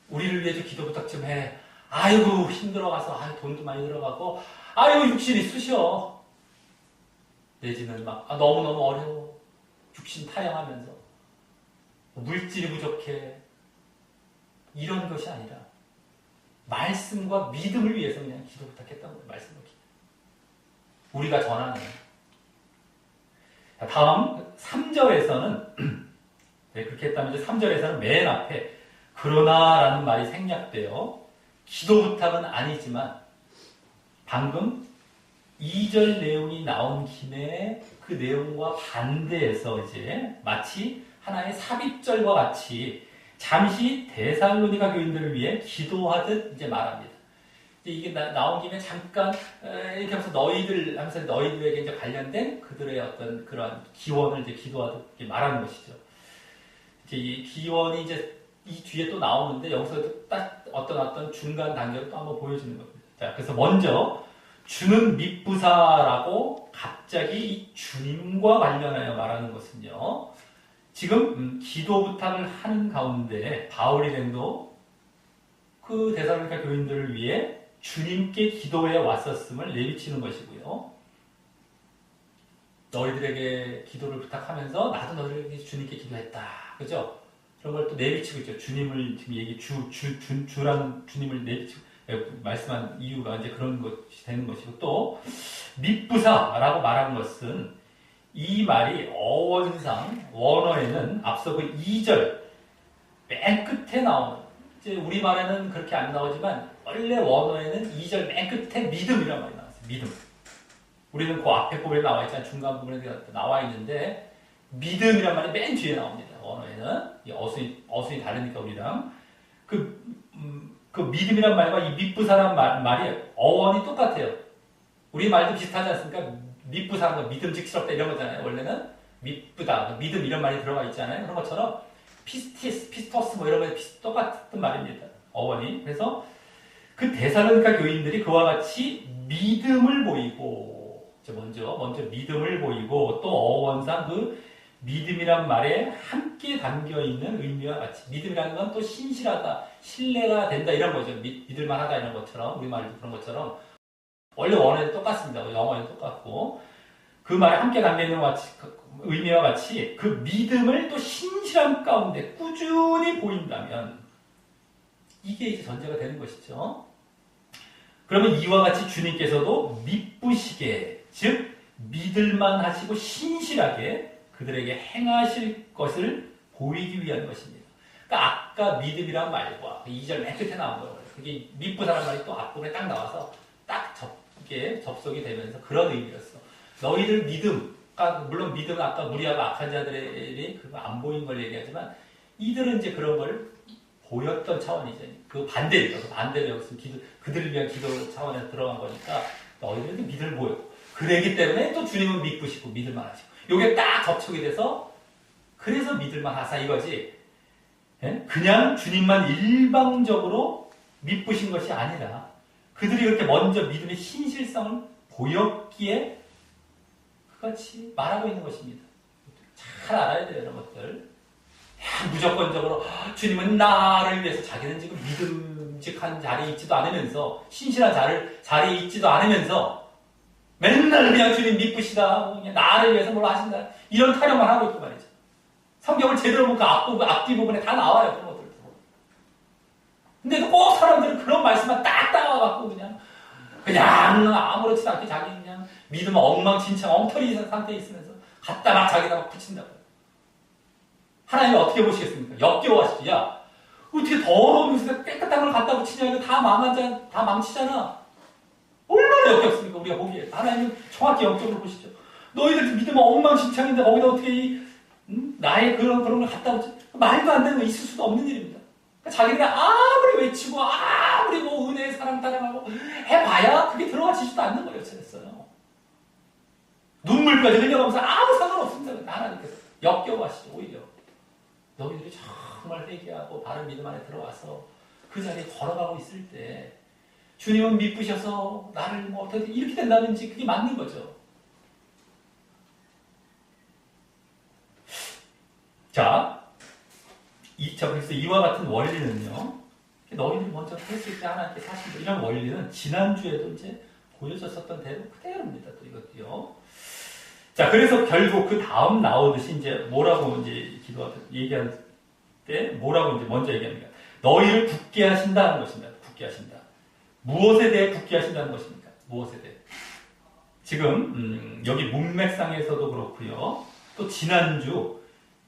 우리를 위해서 기도 부탁 좀 해. 아이고 힘들어가서 돈도 많이 들어가고 아이고 육신이 쑤셔. 내지는 막 너무너무 어려워. 육신 타령하면서 물질이 부족해. 이런 것이 아니라 말씀과 믿음을 위해서 그냥 기도 부탁했던 거예요. 말씀과 기도. 우리가 전하는. 다음 3절에서는 네, 그렇게 했다면 이제 3절에서는 맨 앞에 그러나라는 말이 생략되어 기도 부탁은 아니지만 방금 2절 내용이 나온 김에 그 내용과 반대해서 이제 마치 하나의 삽입절과 같이 잠시 데살로니가 교인들을 위해 기도하듯 이제 말합니다. 이게 나온 김에 잠깐 이렇게 하면서 너희들 하면서 너희들에게 이제 관련된 그들의 어떤 그런 기원을 이제 기도하듯 이렇게 말하는 것이죠. 이제 이 기원이 이제 이 뒤에 또 나오는데 여기서도 딱 어떤 중간 단계로 또 한번 보여주는 겁니다. 자, 그래서 먼저 주는 밑부사라고 갑자기 이 주님과 관련하여 말하는 것은요. 지금 기도 부탁을 하는 가운데 바울 일행도 그 데살로니가 교인들을 위해 주님께 기도해 왔었음을 내비치는 것이고요. 너희들에게 기도를 부탁하면서 나도 너희들에게 주님께 기도했다. 그죠? 그런 걸 또 내비치고 있죠. 주님을 지금 주라는 주님을 내비치고 말씀한 이유가 이제 그런 것이 되는 것이고 또 밑부사라고 말한 것은 이 말이 어원상 원어에는 앞서 그 2절 맨 끝에 나오는 이제 우리말에는 그렇게 안 나오지만 원래 원어에는 2절 맨 끝에 믿음이란 말이 나왔어요. 믿음. 우리는 그 앞에 부분에 나와 있잖아요. 중간 부분에 나와 있는데 믿음이란 말이 맨 뒤에 나옵니다. 원어에는 어순이 다르니까 우리랑 그 믿음이란 말과 이 밑부사란 말이 어원이 똑같아요. 우리 말도 비슷하지 않습니까? 밑부사는 거 믿음직스럽다 이런 거잖아요. 원래는 밑부다 믿음 이런 말이 들어가 있잖아요. 그런 것처럼 피스토스 뭐 이런 거 똑같은 말입니다. 어원이. 그래서 그 데살로니가 교인들이 그와 같이 믿음을 보이고 먼저 믿음을 보이고 또 어원상 그 믿음이란 말에 함께 담겨있는 의미와 같이 믿음이라는 건 또 신실하다, 신뢰가 된다 이런 거죠. 믿을만하다 이런 것처럼 우리말도 그런 것처럼 원래 원어에도 똑같습니다. 영어에도 똑같고 그 말에 함께 담겨있는 의미와 같이 그 믿음을 또 신실함 가운데 꾸준히 보인다면 이게 이제 전제가 되는 것이죠. 그러면 이와 같이 주님께서도 믿부시게 즉 믿을만 하시고 신실하게 그들에게 행하실 것을 보이기 위한 것입니다. 그러니까 아까 믿음이란 말과 2절 맨 끝에 나온 거예요. 그게 믿부사란 말이 또 앞부분에 딱 나와서 딱 접속이 되면서 그런 의미였어. 너희들 믿음, 물론 믿음은 아까 무리하고 악한 자들이 안 보인 걸 얘기하지만 이들은 이제 그런 걸 보였던 차원이죠. 그 반대죠. 그 반대로 여기서 그들을 위한 기도 차원에서 들어간 거니까 너희들도 믿음을 보여. 그러기 때문에 또 주님은 믿으시고 믿을만 하시고. 요게 딱 접촉이 돼서 그래서 믿을만 하사 이거지. 예? 그냥 주님만 일방적으로 믿으신 것이 아니라 그들이 그렇게 먼저 믿음의 신실성을 보였기에 그같이 말하고 있는 것입니다. 잘 알아야 돼요, 이런 것들. 무조건적으로 주님은 나를 위해서 자기는 지금 믿음직한 자리에 있지도 않으면서 신실한 자리에 있지도 않으면서 맨날 그냥 주님 믿으시다 그냥 나를 위해서 뭘 하신다 이런 타령만 하고 있고 말이죠. 성경을 제대로 보면 그 앞뒤 부분에 다 나와요, 그런 것들도. 근데도 꼭 사람들은 그런 말씀만 딱 따와갖고 그냥 아무렇지도 않게 자기 그냥 믿음 엉망진창 엉터리 상태에 있으면서 갖다 막 자기가 막 붙인다고. 하나님이 어떻게 보시겠습니까? 역겨워하시지. 야, 어떻게 더러운 것에 깨끗한 걸 갖다 붙이냐, 이거 다 망치잖아. 얼마나 역겹습니까, 우리가 보기에. 하나님은 정확히 영적으로 보시죠. 너희들 믿으면 엉망진창인데 거기다 어떻게 나의 그런 걸 갖다 붙여. 말도 안 되는 거 있을 수도 없는 일입니다. 그러니까 자기들이 아무리 외치고 아무리 뭐 은혜의 사랑 따라가고 해봐야 그게 들어가지지도 않는 거예요. 그랬어요. 눈물까지 흘려가면서 아무 상관없습니다. 하나님께서 역겨워하시죠. 오히려 너희들이 정말 회개하고 바른 믿음 안에 들어와서 그 자리에 걸어가고 있을 때 주님은 믿으셔서 나를 뭐 어떻게 이렇게 된다든지 그게 맞는 거죠. 자, 그래서 이와 같은 원리는요, 너희들이 먼저 했을 때 하나님께 사신 이런 원리는 지난주에도 이제 보여줬었던 대로 그대로입니다. 또 이것도요. 자, 그래서 결국 그 다음 나오듯이 이제 뭐라고 이제 얘기할 때 뭐라고 이제 먼저 얘기합니까? 너희를 굳게 하신다는 것입니다. 굳게 하신다. 무엇에 대해 굳게 하신다는 것입니까? 무엇에 대해? 지금 여기 문맥상에서도 그렇고요. 또 지난주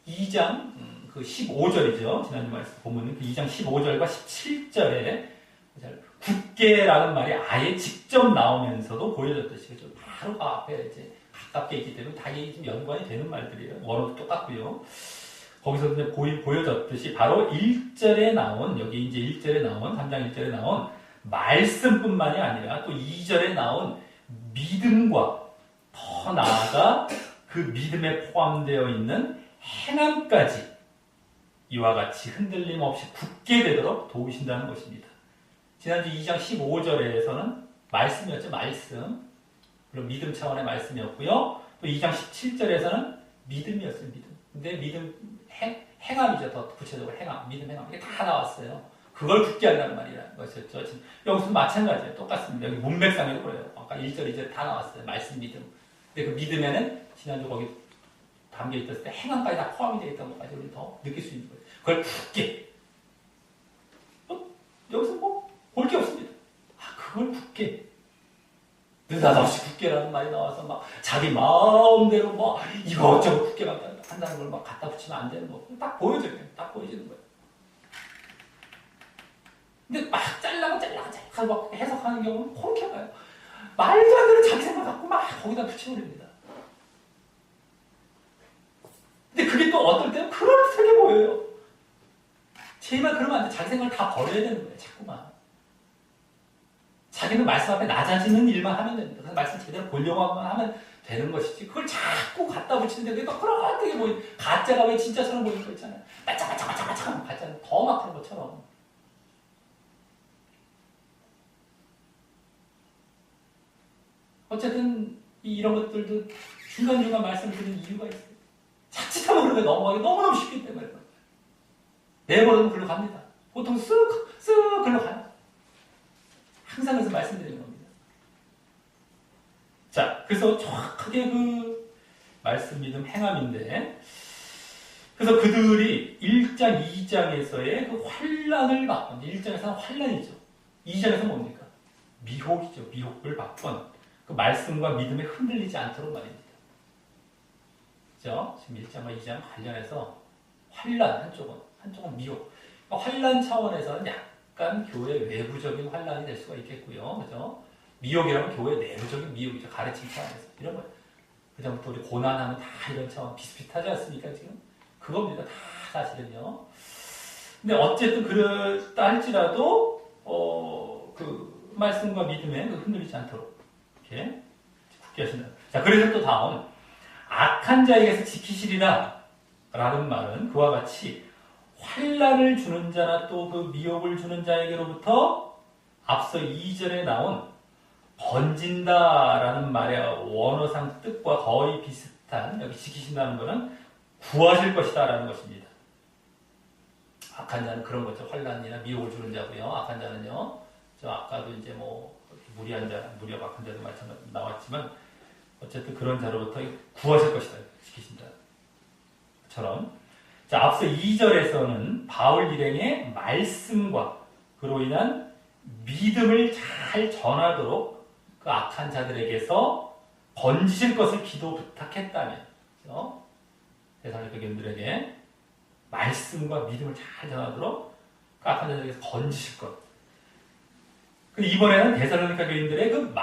2장 그 15절이죠. 지난주 말씀 보면 그 2장 15절과 17절에 굳게라는 말이 아예 직접 나오면서도 보여졌듯이 바로 그 앞에 이제 가깝게 있기 때문에 다 이게 좀 연관이 되는 말들이에요. 원어도 똑같고요. 거기서 이제 보여졌듯이 바로 1절에 나온, 여기 이제 1절에 나온, 3장 1절에 나온 말씀뿐만이 아니라 또 2절에 나온 믿음과 더 나아가 그 믿음에 포함되어 있는 행함까지 이와 같이 흔들림 없이 굳게 되도록 도우신다는 것입니다. 지난주 2장 15절에서는 말씀이었죠. 말씀. 그리고 믿음 차원의 말씀이었고요. 또 2장 17절에서는 믿음이었어요. 믿음. 근데 믿음 행함이죠. 더 구체적으로 행함. 믿음 행함. 이게 다 나왔어요. 그걸 굳게 한다는 말이라는 것이었죠. 여기서도 마찬가지예요. 똑같습니다. 여기 문맥상에도 그래요. 아까 1절, 2절 다 나왔어요. 말씀, 믿음. 근데 그 믿음에는 지난주 거기 담겨 있었을 때 행함까지 다 포함이 되어 있다는 것까지 우리 더 느낄 수 있는 거예요. 그걸 굳게. 여기서 뭐 볼 게 없습니다. 그걸 굳게. 느닷없이 굳게라는 말이 나와서 막 자기 마음대로 뭐 이것저것 굳게 한다는 걸 막 갖다 붙이면 안 되는 거. 딱 보여져요. 딱 보여지는 거예요. 근데 막 잘라고 막 해석하는 경우는 그렇게 가요. 말도 안 되는 자기 생각 갖고 막 거기다 붙여버립니다. 근데 그게 또 어떨 때는 그럴듯하게 보여요. 제발 그러면 안 돼. 자기 생각을 다 버려야 되는 거예요. 자꾸만. 자기는 말씀 앞에 낮아지는 일만 하면 됩니다. 그래서 말씀 제대로 보려고 하면 되는 것이지. 그걸 자꾸 갖다 붙이는데 그게 또 그렇게 보이는 가짜가 왜 진짜처럼 보이는 거 있잖아요. 반짝반짝반짝반짝 가짜는 더 막 그런 것처럼. 어쨌든 이런 것들도 중간중간 말씀을 드리는 이유가 있어요. 자칫하면 그런데 넘어가기 너무너무 쉽기 때문에 내버려두면 글로 갑니다. 보통 쓱 글로 가요. 항상 그래서 말씀드리는 겁니다. 자, 그래서 정확하게 그 말씀, 믿음, 행함인데 그래서 그들이 1장, 2장에서의 그 환란을 받건 1장에서는 환란이죠. 2장에서는 뭡니까? 미혹이죠. 미혹을 받건 그 말씀과 믿음에 흔들리지 않도록 말입니다. 그죠? 지금 1장과 2장 관련해서 환란 한쪽은 미혹. 환란 차원에서는 약간 교회 외부적인 환란이 될 수가 있겠고요. 그죠? 미혹이라면 교회 내부적인 미혹이죠. 가르침 차원에서. 이런 거예요. 그다음부터 우리 고난하면 다 이런 차원 비슷비슷하지 않습니까? 지금? 그겁니다. 다 사실은요. 근데 어쨌든 그렇다 할지라도 그 말씀과 믿음에 흔들리지 않도록 이렇게 굳게 하신다. 자, 그래서 또 다음 악한 자에게서 지키시리라 라는 말은 그와 같이 환난을 주는 자나 또 그 미혹을 주는 자에게로부터 앞서 2절에 나온 번진다라는 말의 원어상 뜻과 거의 비슷한, 여기 지키신다는 것은 구하실 것이다 라는 것입니다. 악한 자는 그런 거죠. 환난이나 미혹을 주는 자고요. 악한 자는요, 저 아까도 이제 뭐 무리한 자, 무리하고 악한 자도 마찬가지 나왔지만 어쨌든 그런 자로부터 구하실 것이다. 지키신다. 처럼. 자, 앞서 2절에서는 바울 일행의 말씀과 그로 인한 믿음을 잘 전하도록 그 악한 자들에게서 건지실 것을 기도 부탁했다면, 그렇죠? 데살로니가 교인들에게 말씀과 믿음을 잘 전하도록 그 악한 자들에게서 건지실 것. 이번에는 데살로니가 교인들의 그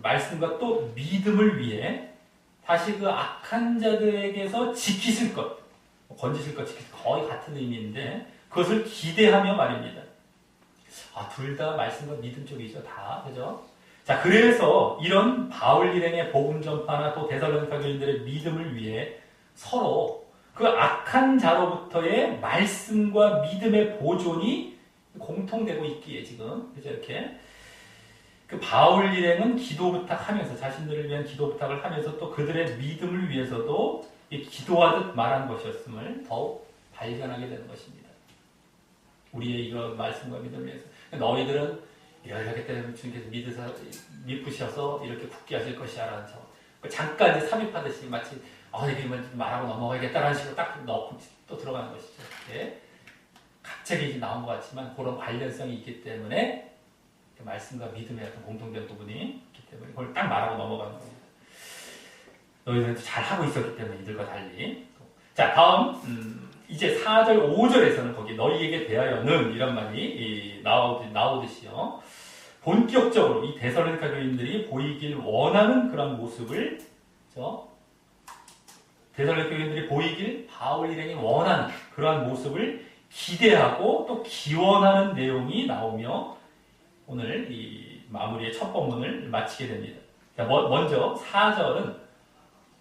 말씀과 또 믿음을 위해 다시 그 악한 자들에게서 지키실 것, 건지실 것, 지키실 것, 거의 같은 의미인데 그것을 기대하며 말입니다. 둘 다 말씀과 믿음 쪽이죠, 다, 그죠? 자, 그래서 이런 바울 일행의 복음 전파나 또 데살로니가 교인들의 믿음을 위해 서로 그 악한 자로부터의 말씀과 믿음의 보존이 공통되고 있기에 지금, 그죠, 이렇게. 그 바울 일행은 기도 부탁하면서 자신들을 위한 기도 부탁을 하면서 또 그들의 믿음을 위해서도 기도하듯 말한 것이었음을 더욱 발견하게 되는 것입니다. 우리의 이거 말씀과 믿음을 위해서 너희들은 이렇게 때문에 주님께서 믿으셔서 이렇게 굳게 하실 것이야라는 잠깐 이제 삽입하듯이 마치 이렇게 말하고 넘어가야겠다라는 식으로 딱 넣고 또 들어가는 것이죠. 네. 갑자기 이제 나온 것 같지만 그런 관련성이 있기 때문에 말씀과 믿음의 어떤 공통된 부분이 있기 때문에 그걸 딱 말하고 넘어가는 겁니다. 너희들은 잘하고 있었기 때문에 이들과 달리. 자, 다음 이제 4절, 5절에서는 거기 너희에게 대하여는 이런 말이 나오듯이요. 본격적으로 이 데살로니가 교인들이 보이길 원하는 그런 모습을, 데살로니가 교인들이 보이길 바울 일행이 원하는 그러한 모습을 기대하고 또 기원하는 내용이 나오며 오늘 이 마무리의 첫 본문을 마치게 됩니다. 자, 먼저 4절은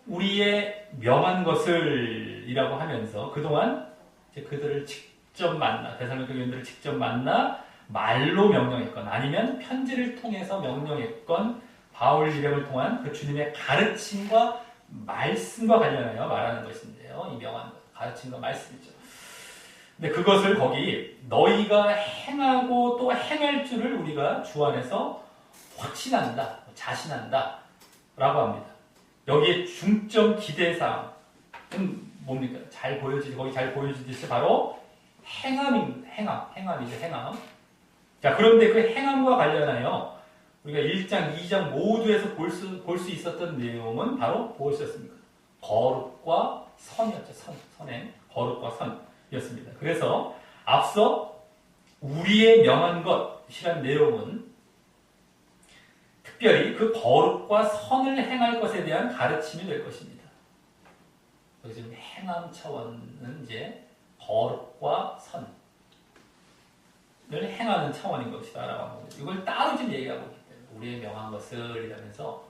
우리의 명한 것을 이라고 하면서 그동안 이제 그들을 직접 만나, 데살로니가 교인들을 직접 만나 말로 명령했건 아니면 편지를 통해서 명령했건 바울 일행을 통한 그 주님의 가르침과 말씀과 관련하여 말하는 것인데요. 이 명한 것, 가르침과 말씀이죠. 근데 그것을 거기 너희가 행하고 또 행할 줄을 우리가 주 안에서 확신한다, 자신한다 라고 합니다. 여기에 중점 기대사항은 뭡니까? 거기 잘 보여지듯이 바로 행함이죠, 행함. 자, 그런데 그 행함과 관련하여 우리가 1장, 2장 모두에서 볼 수 있었던 내용은 바로 무엇이었습니까? 거룩과 선이었죠. 선행, 거룩과 선이었습니다. 그래서 앞서 우리의 명한 것이란 내용은 특별히 그 거룩과 선을 행할 것에 대한 가르침이 될 것입니다. 여기 지금 행함 차원은 이제 거룩과 선을 행하는 차원인 것이다 라고 합니다. 이걸 따로 지금 얘기하고 있기 때문에 우리의 명한 것을 이라면서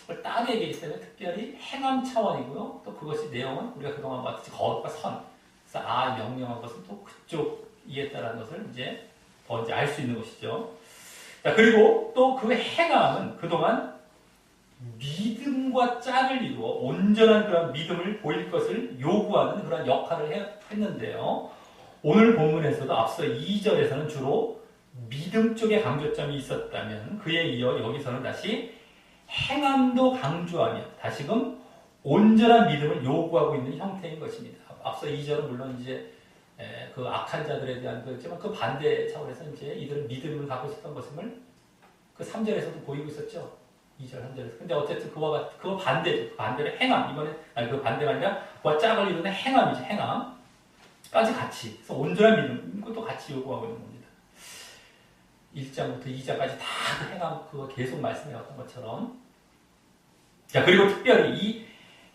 그걸 따로 얘기하기 때문에 특별히 행함 차원이고요. 또 그것이 내용은 우리가 그동안 봤듯이 거룩과 선, 그래서 명령한 것은 또 그쪽이겠다라는 것을 이제 더 이제 알 수 있는 것이죠. 자, 그리고 또 그 행함은 그동안 믿음과 짝을 이루어 온전한 그런 믿음을 보일 것을 요구하는 그런 역할을 했는데요. 오늘 본문에서도 앞서 2절에서는 주로 믿음 쪽에 강조점이 있었다면 그에 이어 여기서는 다시 행함도 강조하며 다시금 온전한 믿음을 요구하고 있는 형태인 것입니다. 앞서 2절은 물론 이제 그 악한 자들에 대한 거였지만 그 반대 차원에서 이제 이들은 믿음을 갖고 있었던 것을 그 3절에서도 보이고 있었죠. 2절, 3절에서. 근데 어쨌든 그거 반대죠. 반대로 행함. 그 반대가 아니라 그와 짝을 이루는 행함이죠. 행함까지 같이. 그래서 온전한 믿음, 이것도 같이 요구하고 있는 겁니다. 1장부터 2장까지 다 그 행함, 그거 계속 말씀해왔던 것처럼. 자, 그리고 특별히 이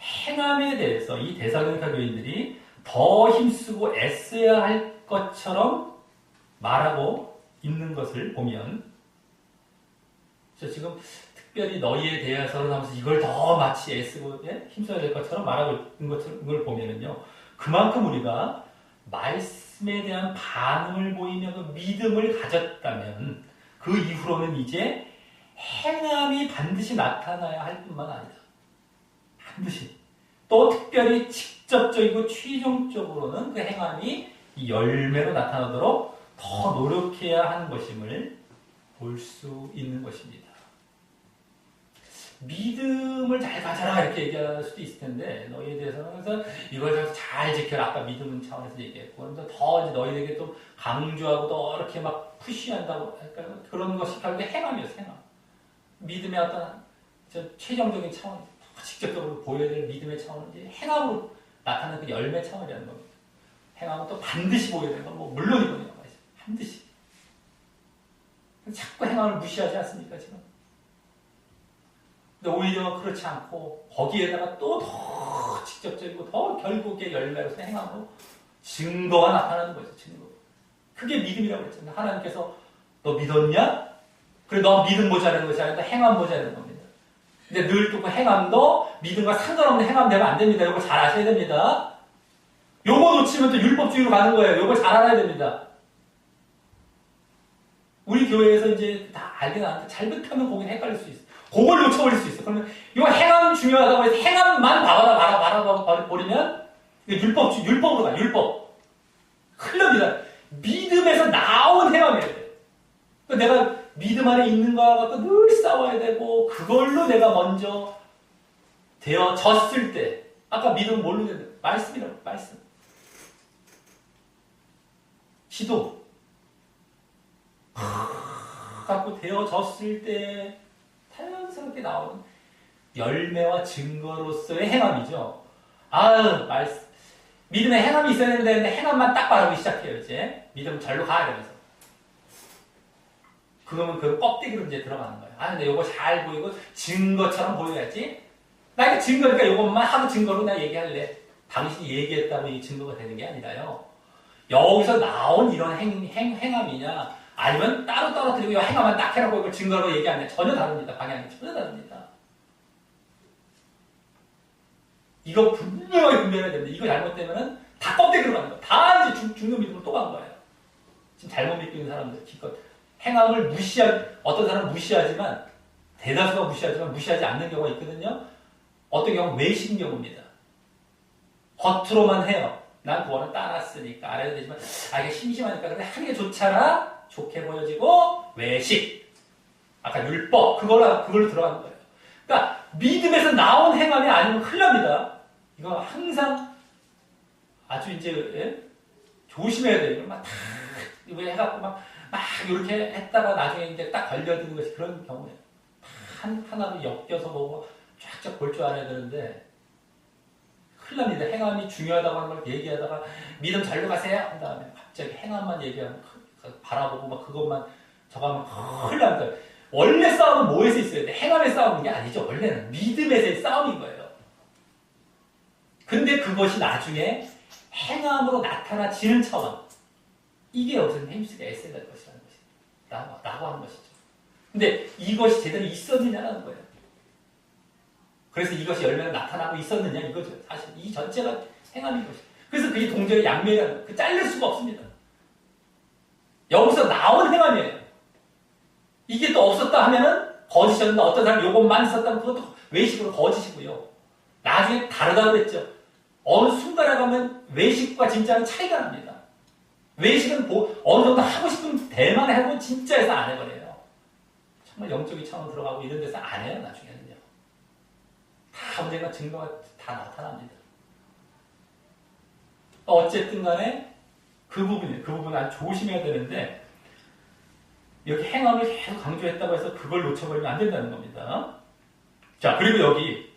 행함에 대해서 이 데살로니가 교인들이 더 힘쓰고 애써야 할 것처럼 말하고 있는 것을 보면, 저 지금 특별히 너희에 대해서는 하면서 이걸 더 마치 애쓰고 힘써야 될 것처럼 말하고 있는 걸 보면은요, 그만큼 우리가 말씀에 대한 반응을 보이며 그 믿음을 가졌다면 그 이후로는 이제 행함이 반드시 나타나야 할 뿐만 아니라 반드시 또 특별히 직접적이고 최종적으로는 그 행함이 이 열매로 나타나도록 더 노력해야 하는 것임을 볼 수 있는 것입니다. 믿음을 잘 가져라 이렇게 얘기할 수도 있을 텐데 너희에 대해서는 그래서 이걸 잘 지켜라 아까 믿음 차원에서 얘기했고 그런데 더 이제 너희에게 또 강조하고 또 이렇게 막 푸시한다고 할까요? 그런 것이 결국에 행함이었어요. 행함. 믿음의 어떤 최종적인 차원 직접적으로 보여야 될 믿음의 차원은 이제 행함으로 나타나는 그 열매 차원이라는 겁니다. 행함은 또 반드시 보여야 되는 건 뭐 물론이거든요. 반드시. 자꾸 행함을 무시하지 않습니까 지금? 근데 오히려 그렇지 않고 거기에다가 또 더 직접적이고 더 결국의 열매로서 행함으로 증거가 나타나는 거죠. 증거. 그게 믿음이라고 그랬잖아요. 하나님께서 너 믿었냐? 그래 너 믿음 보자는 것이 아니라 행함 보자는 겁니다. 근데 늘 또 그 행함도 믿음과 상관없는 행함 되면 안 됩니다. 이거 잘 아셔야 됩니다. 요거 놓치면 또 율법주의로 가는 거예요. 요거 잘 알아야 됩니다. 우리 교회에서 이제 다 알긴 아는데 잘못하면 거긴 헷갈릴 수 있어. 그걸 놓쳐버릴 수 있어. 그러면 이거 행함 중요하다고 해서 행함만 말아버리면 율법으로 가. 율법. 큰일 납니다. 믿음에서 나온 행함이어야 돼. 내가 믿음 안에 있는 거와 갖고 늘 싸워야 되고 그걸로 내가 먼저 되어졌을 때 아까 믿음 뭘로 되는 말씀이라고. 말씀. 기도. 갖고 되어졌을 때 자연스럽게 나오는 열매와 증거로서의 행함이죠. 말씀. 믿음에 행함이 있어야 되는데 행함만 딱 바라기 시작해요. 이제 믿음 절로 가야 되면서. 그러면 그 껍데기로 이제 들어가는 거예요. 근데 이거 잘 보이고 증거처럼 보여야지. 나 이거 증거니까 이것만 하고 증거로 나 얘기할래. 당신이 얘기했다고 이 증거가 되는 게 아니라요. 여기서 나온 이런 행함이냐 아니면 따로 떨어뜨리고 행함만 딱 해놓고 이걸 증거로 얘기하냐 전혀 다릅니다. 방향이 전혀 다릅니다. 이거 분명하게 분별해야 됩니다. 이거 잘못되면은 다 껍데기로 가는 거예요. 다 이제 죽는 믿음으로 또 간 거예요. 지금 잘못 믿고 있는 사람들 기껏 행함을 어떤 사람은 무시하지만 대다수가 무시하지 않는 경우가 있거든요. 어떤 경우는 외식인 경우입니다. 겉으로만 해요. 난 그거는 따랐으니까 알아야 되지만 이게 심심하니까 근데 하는 게 좋잖아. 좋게 보여지고 외식. 아까 율법 그걸로 들어가는 거예요. 그러니까 믿음에서 나온 행함이 아니면 큰일 납니다. 이거 항상 아주 이제 조심해야 돼요. 이걸 이거 해갖고 막 이렇게 했다가 나중에 이제 딱 걸려드는 것이 그런 경우예요. 하나로 엮여서 보고 쫙쫙 볼 줄 알아야 되는데 큰일 납니다. 행함이 중요하다고 하는 걸 얘기하다가 믿음 잘로 가세요 한 다음에 갑자기 행함만 얘기하면 바라보고 막 그것만 저거 하면 큰일 납니다. 원래 싸움은 뭐에서 있어야 돼? 행함에 싸우는 게 아니죠. 원래는 믿음에서의 싸움인 거예요. 근데 그것이 나중에 행함으로 나타나지는 차원. 이게 여기서는 힘쓰게 애써야 될 것이라는 것이다. 라고 하는 것이죠. 근데 이것이 제대로 있었느냐라는 거예요. 그래서 이것이 열매가 나타나고 있었느냐 이거죠. 사실 이 전체가 행함인 것이죠. 그래서 그게 동전의 양면이라는 거예요. 잘릴 수가 없습니다. 여기서 나온 행함이에요. 이게 또 없었다 하면은 거짓이었는데 어떤 사람이 요것만 있었다면 그것도 외식으로 거짓이고요. 나중에 다르다고 그랬죠. 어느 순간에 가면 외식과 진짜는 차이가 납니다. 외식은 어느 정도 하고 싶은 데만 하고 진짜에서 안 해버려요. 정말 영적인 차원으로 들어가고 이런 데서 안 해요. 나중에는요. 다 언젠가 증거가 다 나타납니다. 어쨌든 간에 그 부분 아주 조심해야 되는데 여기 행함을 계속 강조했다고 해서 그걸 놓쳐버리면 안 된다는 겁니다. 자, 그리고 여기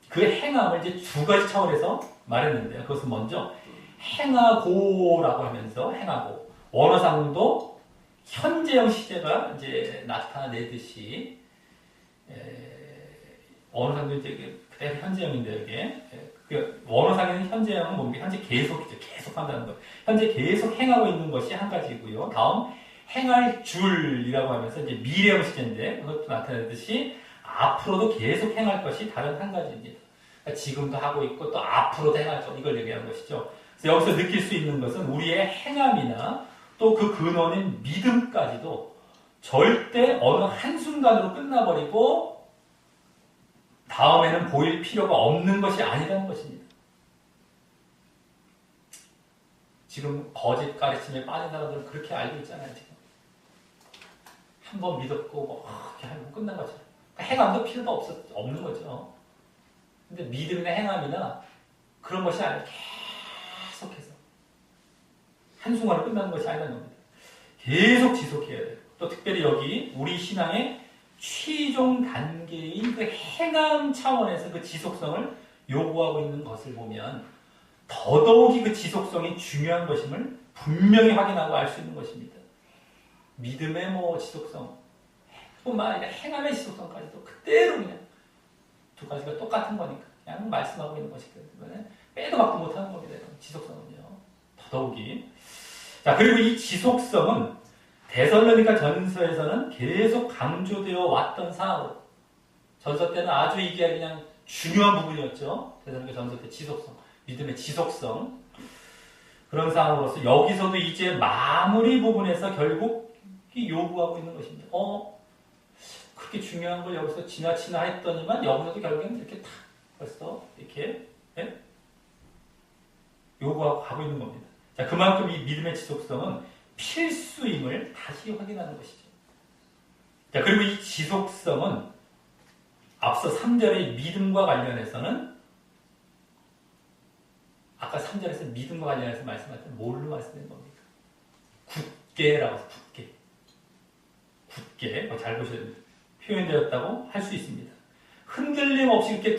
그 행함을 이제 두 가지 차원에서 말했는데요. 그것은 먼저 행하고라고 하면서 행하고 원어상도 현재형 시제가 이제 나타내듯이 원어상도 이제 그대로 현재형인데 이게 그 원어상에는 현재형은 뭡니까? 현재 계속이죠. 계속 한다는 거. 현재 계속 행하고 있는 것이 한 가지고요. 다음 행할 줄이라고 하면서 이제 미래형 시제인데 그것도 나타내듯이 앞으로도 계속 행할 것이 다른 한 가지입니다. 그러니까 지금도 하고 있고 또 앞으로도 행할 것 이걸 얘기하는 것이죠. 그래서 여기서 느낄 수 있는 것은 우리의 행함이나 또 그 근원인 믿음까지도 절대 어느 한순간으로 끝나버리고 다음에는 보일 필요가 없는 것이 아니라는 것입니다. 지금 거짓 가르침에 빠진 사람들은 그렇게 알고 있잖아요. 지금 한 번 믿었고 뭐 이렇게 하면 끝난 거죠. 행함도 필요도 없는 거죠. 근데 믿음이나 행함이나 그런 것이 아니라 계속해서 한순간에 끝나는 것이 아니라는 겁니다. 계속 지속해야 돼요. 또 특별히 여기 우리 신앙의 최종 단계인 그 행함 차원에서 그 지속성을 요구하고 있는 것을 보면 더더욱이 그 지속성이 중요한 것임을 분명히 확인하고 알 수 있는 것입니다. 믿음의 지속성 뿐만 아니라 행함의 지속성까지도 그대로 그냥 두 가지가 똑같은 거니까 그냥 말씀하고 있는 것이기 때문에 빼도 박도 못하는 겁니다. 지속성은요. 더더욱이. 자, 그리고 이 지속성은 데살로니가 전서에서는 계속 강조되어 왔던 사항으로 전서 때는 아주 이게 그냥 중요한 부분이었죠. 데살로니가 전서 때 지속성, 믿음의 지속성 그런 사항으로서 여기서도 이제 마무리 부분에서 결국 요구하고 있는 것입니다. 그렇게 중요한 걸 여기서 지나치나 했더니만 여기서도 결국엔 이렇게 탁 벌써 이렇게 요구하고 가고 있는 겁니다. 자, 그만큼 이 믿음의 지속성은 필수임을 다시 확인하는 것이죠. 자, 그리고 이 지속성은 앞서 3절의 믿음과 관련해서는 아까 3절에서 믿음과 관련해서 말씀할 때 뭘로 말씀드린 겁니까? 굳게라고 해서 굳게 잘 보셔야 됩니다. 표현되었다고 할 수 있습니다. 흔들림 없이 이렇게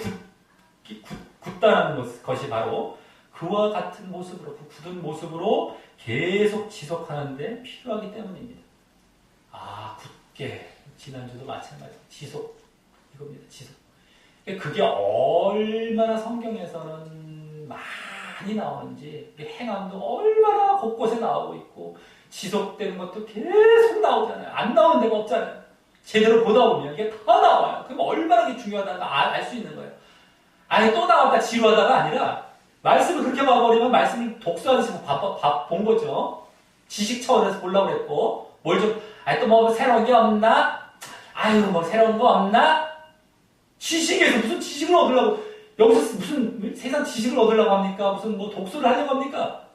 굳다는 것이 바로 그와 같은 모습으로, 그 굳은 모습으로 계속 지속하는데 필요하기 때문입니다. 굳게. 지난주도 마찬가지로 지속. 이겁니다. 지속. 그게 얼마나 성경에서는 많이 나오는지, 행함도 얼마나 곳곳에 나오고 있고, 지속되는 것도 계속 나오잖아요. 안 나오는 데가 없잖아요. 제대로 보다 보면 이게 다 나와요. 그럼 얼마나 이게 중요하다는 걸 알 수 있는 거예요. 아니, 또 나왔다 지루하다가 아니라, 말씀을 그렇게 봐버리면 말씀을 독서하듯이 본 거죠. 지식 차원에서 보려고 그랬고, 또 새로운 게 없나? 새로운 거 없나? 지식에서 무슨 지식을 얻으려고, 여기서 무슨 세상 지식을 얻으려고 합니까? 무슨 독서를 하려고 합니까?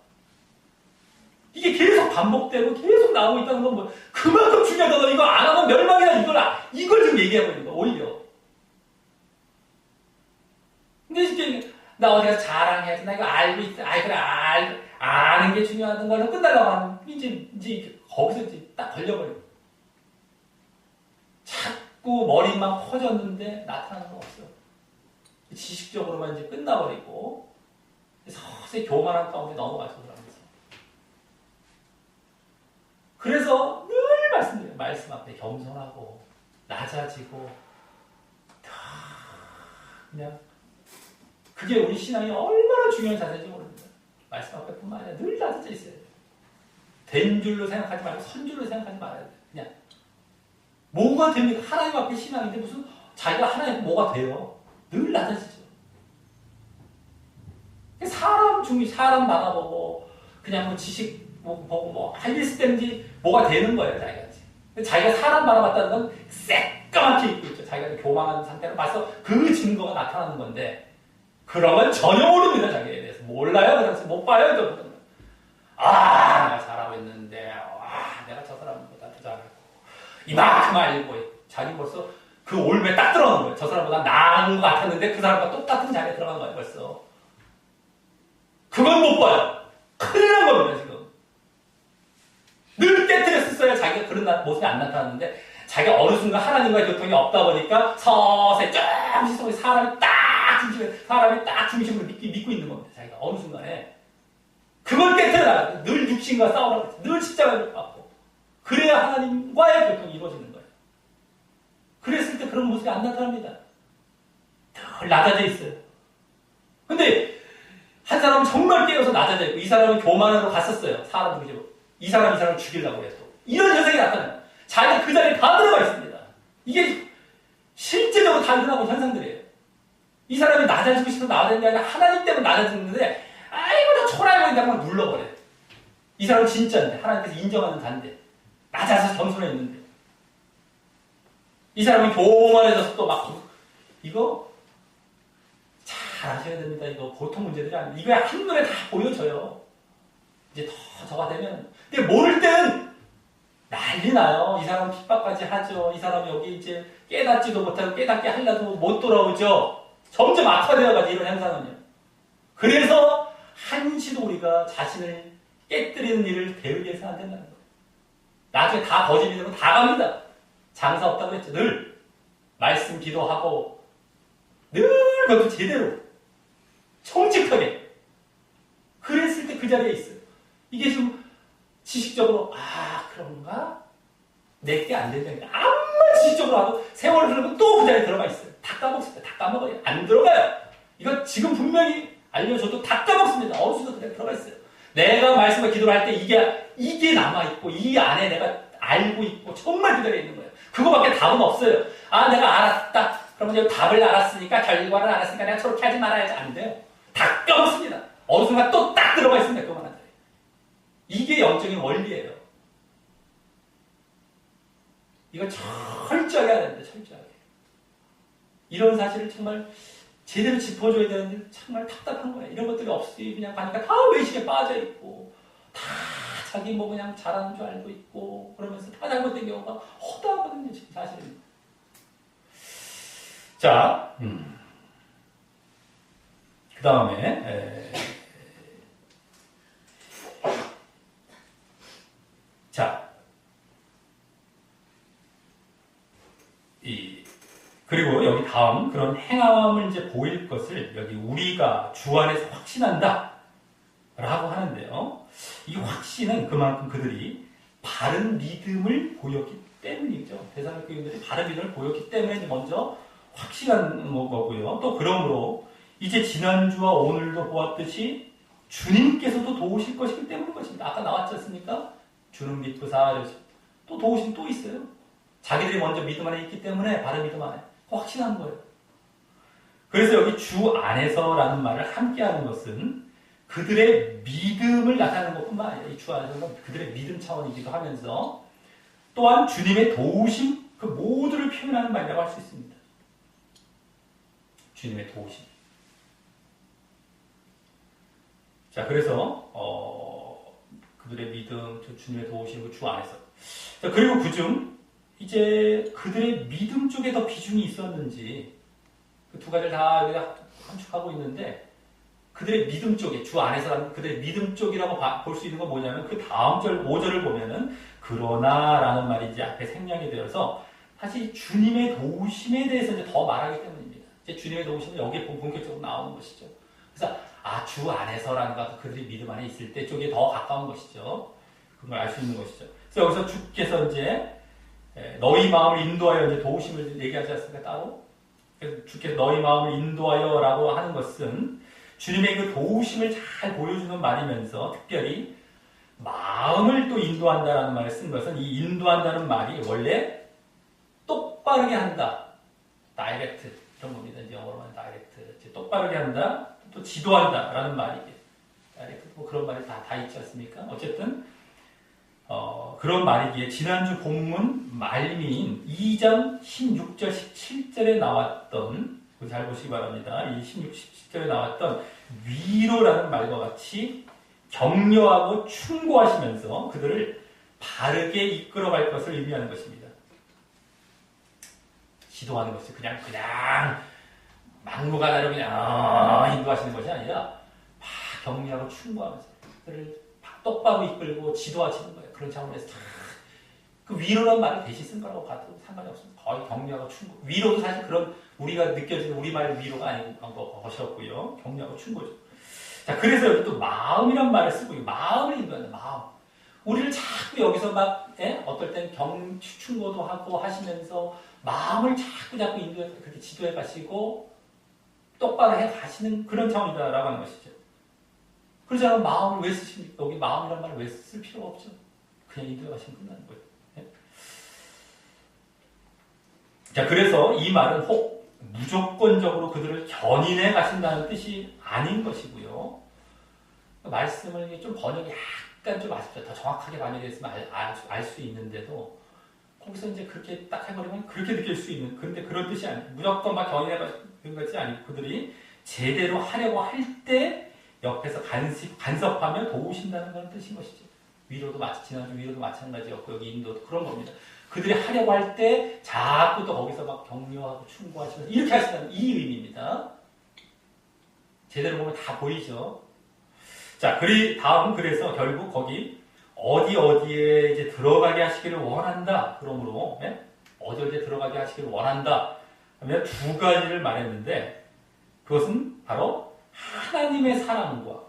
이게 계속 반복되고 계속 나오고 있다는 건 그만큼 중요하다. 이거 안 하면 멸망이다. 이걸 지금 얘기하고 있는 거야, 오히려. 근데 이게, 나 어디 가서 자랑해야지. 나 이거 알고 있어. 그래, 아는 게 중요한 걸로 끝나려고 하는, 이제 거기서 이제 딱 걸려버려. 자꾸 머리만 커졌는데 나타나는 거 없어. 지식적으로만 이제 끝나버리고, 서서히 교만한 가운데 넘어가서 그러면서. 그래서 늘 말씀드려요. 말씀 앞에 겸손하고, 낮아지고, 그냥, 그게 우리 신앙이 얼마나 중요한 자세인지 모릅니다. 말씀 앞에 뿐만 아니라 늘 낮아져 있어야 돼요. 된 줄로 생각하지 말고 선줄로 생각하지 말아야 돼요. 그냥. 뭐가 됩니까? 하나님 앞에 신앙인데 무슨 자기가 하나님 뭐가 돼요? 늘 낮아지죠. 사람 바라보고 그냥 지식 보고 할리스 때문에 뭐가 되는 거예요, 자기가. 자기가 사람 바라봤다는 건 새까맣게 입고 있죠. 자기가 교만한 상태로 봐서 그 증거가 나타나는 건데 그런 건 전혀 모릅니다, 자기에 대해서. 몰라요, 그래서 못 봐요, 내가 잘하고 있는데, 내가 저 사람보다 더 잘하고, 이만큼 알고, 자기 벌써 그 올매에 딱 들어가는 거예요. 저 사람보다 나은 것 같았는데 그 사람과 똑같은 자리에 들어간 거예요, 벌써. 그건 못 봐요. 큰일 난 겁니다, 지금. 늘 깨트렸었어야 자기가 그런 모습이 안 나타났는데, 자기가 어느 순간 하나님과의 교통이 없다 보니까 서서히 조금씩 사람이 딱 중심으로 믿고 있는 겁니다. 자기가 어느 순간에. 그걸 깨트려야 늘 육신과 싸우라고 늘 십자가를 받고. 그래야 하나님과의 교통이 이루어지는 거예요. 그랬을 때 그런 모습이 안 나타납니다. 늘 낮아져 있어요. 근데 한 사람은 정말 깨어서 낮아져 있고 이 사람은 교만으로 갔었어요. 사람 죽이려고. 이 사람을 죽이려고 해서. 이런 현상이 나타나요. 자기 그 자리에 다 들어가 있습니다. 이게 실제적으로 다 일어나고 현상들이에요. 이 사람이 낮아지고 싶어서 낮아지는 게 아니라 하나님 때문에 낮아지는데 아이고 나 초라해 보인다고 막 눌러버려요. 이 사람은 진짜인데 하나님께서 인정하는 자인데 낮아서 겸손해 있는데 이 사람은 교만해져서 또 막 이거 잘 아셔야 됩니다. 이거 보통 문제들이 아니에요. 이거 한눈에 다 보여져요. 이제 더 저가 되면 근데 모를 때는 난리 나요. 이 사람 핍박까지 하죠. 이 사람 여기 이제 깨닫지도 못하고 깨닫게 하려도 못 돌아오죠. 점점 악화되어가지고 이런 현상은요. 그래서 한시도 우리가 자신을 깨뜨리는 일을 배우기 위해서 안 된다는 거예요. 나중에 다 거짓 믿으면 다 갑니다. 장사 없다고 했죠. 늘 말씀 기도하고 늘 그것도 제대로 정직하게 그랬을 때 그 자리에 있어요. 이게 지금 지식적으로 그런가? 내게 안 된다니까 아무리 지식적으로 하고 세월을 흐르면 또 그 자리에 들어가 있어요. 다 까먹습니다. 다 까먹어요. 안 들어가요. 이거 지금 분명히 알려줘도 다 까먹습니다. 어느 순간 그냥 들어가 있어요. 내가 말씀과 기도를 할 때 이게 남아있고 이 안에 내가 알고 있고 정말 그 자리에 있는 거예요. 그거밖에 답은 없어요. 내가 알았다. 그러면 답을 알았으니까 결과를 알았으니까 내가 저렇게 하지 말아야지. 안 돼요. 다 까먹습니다. 어느 순간 또 딱 들어가 있습니다. 그만한 자리에. 이게 영적인 원리예요. 이거 철저하게 해야 됩니다. 철저하게. 이런 사실을 정말 제대로 짚어줘야 되는데 정말 답답한 거예요. 이런 것들이 없이 그냥 가니까 다 외식에 빠져있고 다 자기 뭐 그냥 잘하는 줄 알고 있고 그러면서 다 잘못된 경우가 허다하거든요. 지금 사실은. 자, 그 다음에 자, 그리고 여기 다음 그런 행함을 이제 보일 것을 여기 우리가 주 안에서 확신한다 라고 하는데요. 이 확신은 그만큼 그들이 바른 믿음을 보였기 때문이죠. 데살로니가 교인들이 바른 믿음을 보였기 때문에 먼저 확신한 거고요. 또 그러므로 이제 지난주와 오늘도 보았듯이 주님께서도 도우실 것이기 때문인 것입니다. 아까 나왔지 않습니까? 주는 믿고 사하려시. 또 도우심 또 있어요. 자기들이 먼저 믿음 안에 있기 때문에 바른 믿음 안에 확신한 거예요. 그래서 여기 주 안에서라는 말을 함께 하는 것은 그들의 믿음을 나타내는 것뿐만 아니라 이 주 안에서는 그들의 믿음 차원이기도 하면서 또한 주님의 도우심 그 모두를 표현하는 말이라고 할 수 있습니다. 주님의 도우심. 자, 그래서 그들의 믿음, 주님의 도우심 그 주 안에서. 자, 그리고 그중 이제 그들의 믿음 쪽에 더 비중이 있었는지 그 두 가지를 다 함축하고 있는데 그들의 믿음 쪽에 주 안에서라는 그들의 믿음 쪽이라고 볼 수 있는 건 뭐냐면 그 다음 절 5절을 보면은 그러나라는 말이 이제 앞에 생략이 되어서 사실 주님의 도우심에 대해서 이제 더 말하기 때문입니다. 이제 주님의 도우심은 여기에 본격적으로 나오는 것이죠. 그래서 주 안에서라는 것 그들이 믿음 안에 있을 때 쪽에 더 가까운 것이죠. 그걸 알 수 있는 것이죠. 그래서 여기서 주께서 이제 너희 마음을 인도하여 이제 도우심을 얘기하지 않습니까? 따로. 그래서 주께서 너희 마음을 인도하여라고 하는 것은 주님의 그 도우심을 잘 보여주는 말이면서 특별히 마음을 또 인도한다라는 말을 쓴 것은 이 인도한다는 말이 원래 똑바르게 한다. 다이렉트 이런 겁니다. 이제 영어로 하면 다이렉트. 똑바르게 한다. 또 지도한다라는 말이 다이렉트 뭐 그런 말이 다 있지 않습니까? 어쨌든 그런 말이기에 지난주 본문 말미인 2장 16절 17절에 나왔던 잘 보시기 바랍니다. 이 16, 17절에 나왔던 위로라는 말과 같이 격려하고 충고하시면서 그들을 바르게 이끌어갈 것을 의미하는 것입니다. 지도하는 것이 그냥 막무가내로 그냥 인도하시는 것이 아니라 막 격려하고 충고하면서 그들을 똑바로 이끌고 지도하시는 거예요. 그런 차원에서 그 위로라는 말을 대신 쓴 거라고 봐도 상관이 없습니다. 거의 격려하고 충고. 위로도 사실 그런 우리가 느껴지는 우리말 위로가 아니고 것이었고요. 격려하고 충고죠. 자, 그래서 여기 또 마음이란 말을 쓰고 마음을 인도하는 마음. 우리를 자꾸 여기서 막 어떨 땐 충고도 하고 하시면서 마음을 자꾸 인도해 그렇게 지도해 가시고 똑바로 해 가시는 그런 차원이다라고 하는 것이죠. 그러자면 마음을 왜 쓰십니까? 여기 마음이란 말을 왜 쓸 필요가 없죠. 그냥 인도에 가시면 끝나는 거예요. 네? 자, 그래서 이 말은 혹 무조건적으로 그들을 견인해 가신다는 뜻이 아닌 것이고요. 말씀을 좀 번역이 약간 좀 아쉽죠. 더 정확하게 반영이 됐으면 알 수 있는데도 거기서 이제 그렇게 딱 해버리면 그렇게 느낄 수 있는, 그런데 그런 뜻이 아니에요. 무조건 막 견인해 가시는 것이 아니고 그들이 제대로 하려고 할 때 옆에서 간섭하며 도우신다는 그런 뜻인 것이죠. 위로도 지난주 위로도 마찬가지였고 여기 인도도 그런 겁니다. 그들이 하려고 할 때 자꾸 또 거기서 막 격려하고 충고하시면서 이렇게 하신다는 이 의미입니다. 제대로 보면 다 보이죠. 자, 다음 그래서 결국 거기 어디에 이제 들어가게 하시기를 원한다. 그러므로 어디에 들어가게 하시기를 원한다 하면 두 가지를 말했는데 그것은 바로 하나님의 사랑과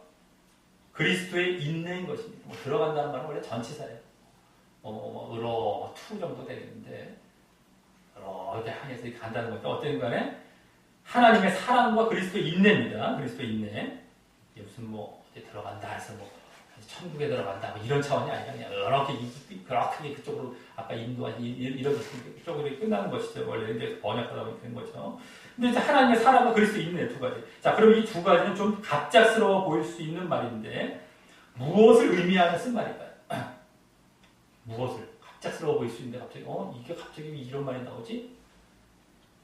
그리스도의 인내인 것입니다. 들어간다는 말은 원래 전치사예요. 투 정도 되겠는데 이렇게 향해서 간다는 건데 어떤 간에 하나님의 사랑과 그리스도의 인내입니다. 그리스도의 인내. 무슨 들어간다 해서 천국에 들어간다 이런 차원이 아니라 그냥 그렇게 그쪽으로 아까 인도와 이런 쪽으로 끝나는 것이죠. 원래 이제 번역하다 보면 되는 거죠. 근데 이제 하나님의 사랑과 그리스도의 인내 두 가지. 자, 그럼 이 두 가지는 좀 갑작스러워 보일 수 있는 말인데 무엇을 의미하는 쓴 말일까요? 무엇을 갑작스러워 보일 수 있는데 갑자기 이게 갑자기 왜 이런 말이 나오지?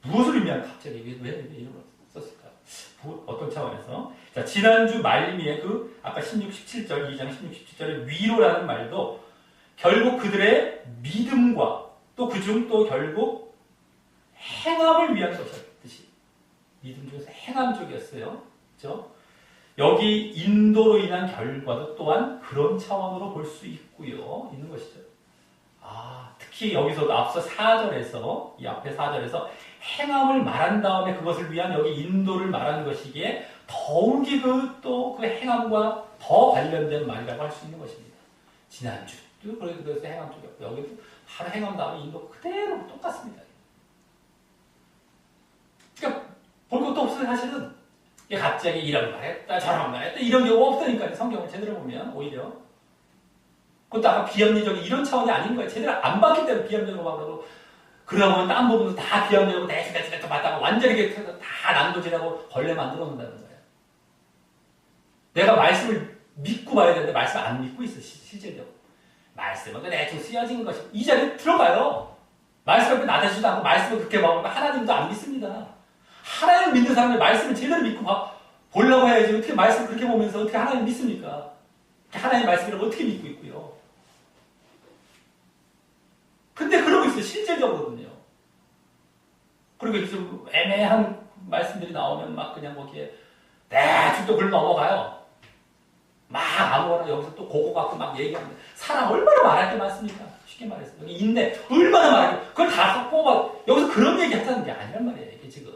무엇을 의미하는 갑자기 왜 이런 걸 썼을까요? 어떤 차원에서? 자, 지난주 말미에 아까 16, 17절, 2장 16, 17절의 위로라는 말도 결국 그들의 믿음과 또 그중 또 결국 행함을 위한 것이었듯이 믿음 중에서 행함 쪽이었어요. 그렇죠? 여기 인도로 인한 결과도 또한 그런 차원으로 볼 수 있는 것이죠. 특히 여기서도 앞서 4절에서 이 앞에 4절에서 행함을 말한 다음에 그것을 위한 여기 인도를 말하는 것이기에 더욱이 그 행함과 더 관련된 말이라고 할 수 있는 것입니다. 지난주도 그래서 행함 쪽이었고 여기도 바로 행함 다음에 인도 그대로 똑같습니다. 그러니까 볼 것도 없어요. 사실은 갑자기 이런 말 했다 저런 말 했다 이런 경우가 없다니까요. 성경을 제대로 보면 오히려 그것도 아까 비합리적인 이런 차원이 아닌 거예요. 제대로 안 봤기 때문에 비합리적으로 말하고 그러다 보면 딴 부분도 다 비합리적으로 대충 봤다가 완전히 다 난도질하고 벌레 만들어 놓는다는 거예요. 내가 말씀을 믿고 봐야 되는데 말씀을 안 믿고 있어. 실질적으로 말씀은 대충 쓰여진 것이 이 자리에 들어가요. 말씀을 나대지도 않고 말씀을 그렇게 봐보면 하나님도 안 믿습니다. 하나님 믿는 사람이 말씀을 제대로 믿고 보려고 해야지 어떻게 말씀을 그렇게 보면서 어떻게 하나님 믿습니까? 하나님 말씀이라고 어떻게 믿고 있고요. 근데 그러고 있어요. 실질적으로는요. 그리고 좀 애매한 말씀들이 나오면 막 그냥 거기에 대충 또 글 넘어가요. 막 아무거나 여기서 또 그거 갖고 막 얘기하는데 사람 얼마나 말할 게 많습니까? 쉽게 말해서 여기 인내 얼마나 말할 게 그걸 다 갖고 막 여기서 그런 얘기 하자는 게 아니란 말이에요. 이게 지금.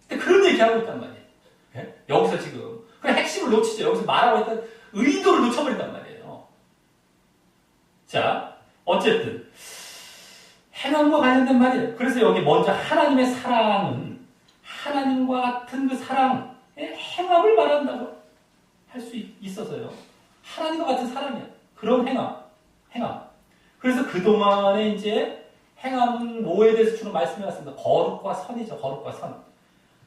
근데 그런 얘기 하고 있단 말이에요. 예? 여기서 지금 그 핵심을 놓치죠. 여기서 말하고 있던 의도를 놓쳐버린단 말이에요. 자, 어쨌든 행함과 관련된 말이에요. 그래서 여기 먼저 하나님의 사랑은 하나님과 같은 그 사랑의 행함을 말한다고 할 수 있어서요. 하나님과 같은 사랑이야. 그런 행함. 그래서 그동안에 이제 행함은 뭐에 대해서 주로 말씀해왔습니다. 거룩과 선이죠. 거룩과 선.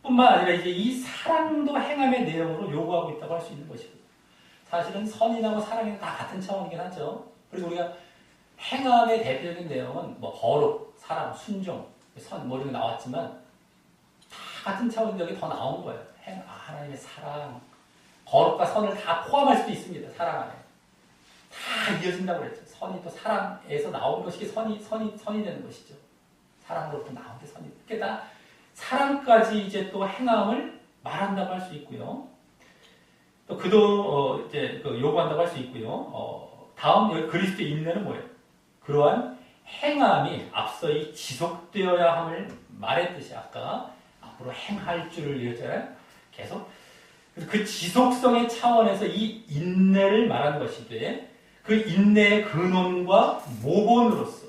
뿐만 아니라 이제 이 사랑도 행함의 내용으로 요구하고 있다고 할 수 있는 것이고 사실은 선이나 사랑이 다 같은 차원이긴 하죠. 그리고 우리가 행함의 대표적인 내용은 거룩, 사랑, 순종, 선 이런 게 나왔지만 다 같은 차원인데 여기 더 나온 거예요. 하나님의 사랑, 거룩과 선을 다 포함할 수도 있습니다. 사랑 안에 다 이어진다고 그랬죠. 선이 또 사랑에서 나온 것이 선이 되는 것이죠. 사랑으로부터 나온 게 선이. 그게 다 사랑까지 이제 또 행함을 말한다고 할 수 있고요. 또 이제 요구한다고 할 수 있고요. 다음 여기 그리스도의 인내는 뭐예요? 그러한 행함이 앞서 이 지속되어야 함을 말했듯이 아까 앞으로 행할 줄을 이랬잖아요. 계속 그래서 그 지속성의 차원에서 이 인내를 말한 것이되 그 인내의 근원과 모본으로서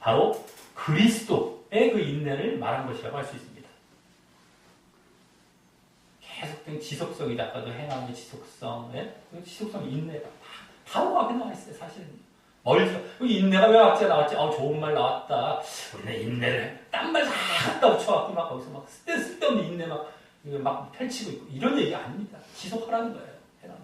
바로 그리스도의 그 인내를 말한 것이라고 할 수 있습니다. 계속된 지속성이다. 아까도 행함의 지속성, 예? 그 지속성 인내가 바로 앞에 나와 있어요. 사실은 멀리서 인내가 왜 왔지 나왔지? 좋은 말 나왔다. 우리는 인내를 딴 말 다 갖다 붙여갖고 막 거기서 막 쓸데없는 인내 막 펼치고 있고 이런 얘기 아닙니다. 지속하라는 거예요. 행함을.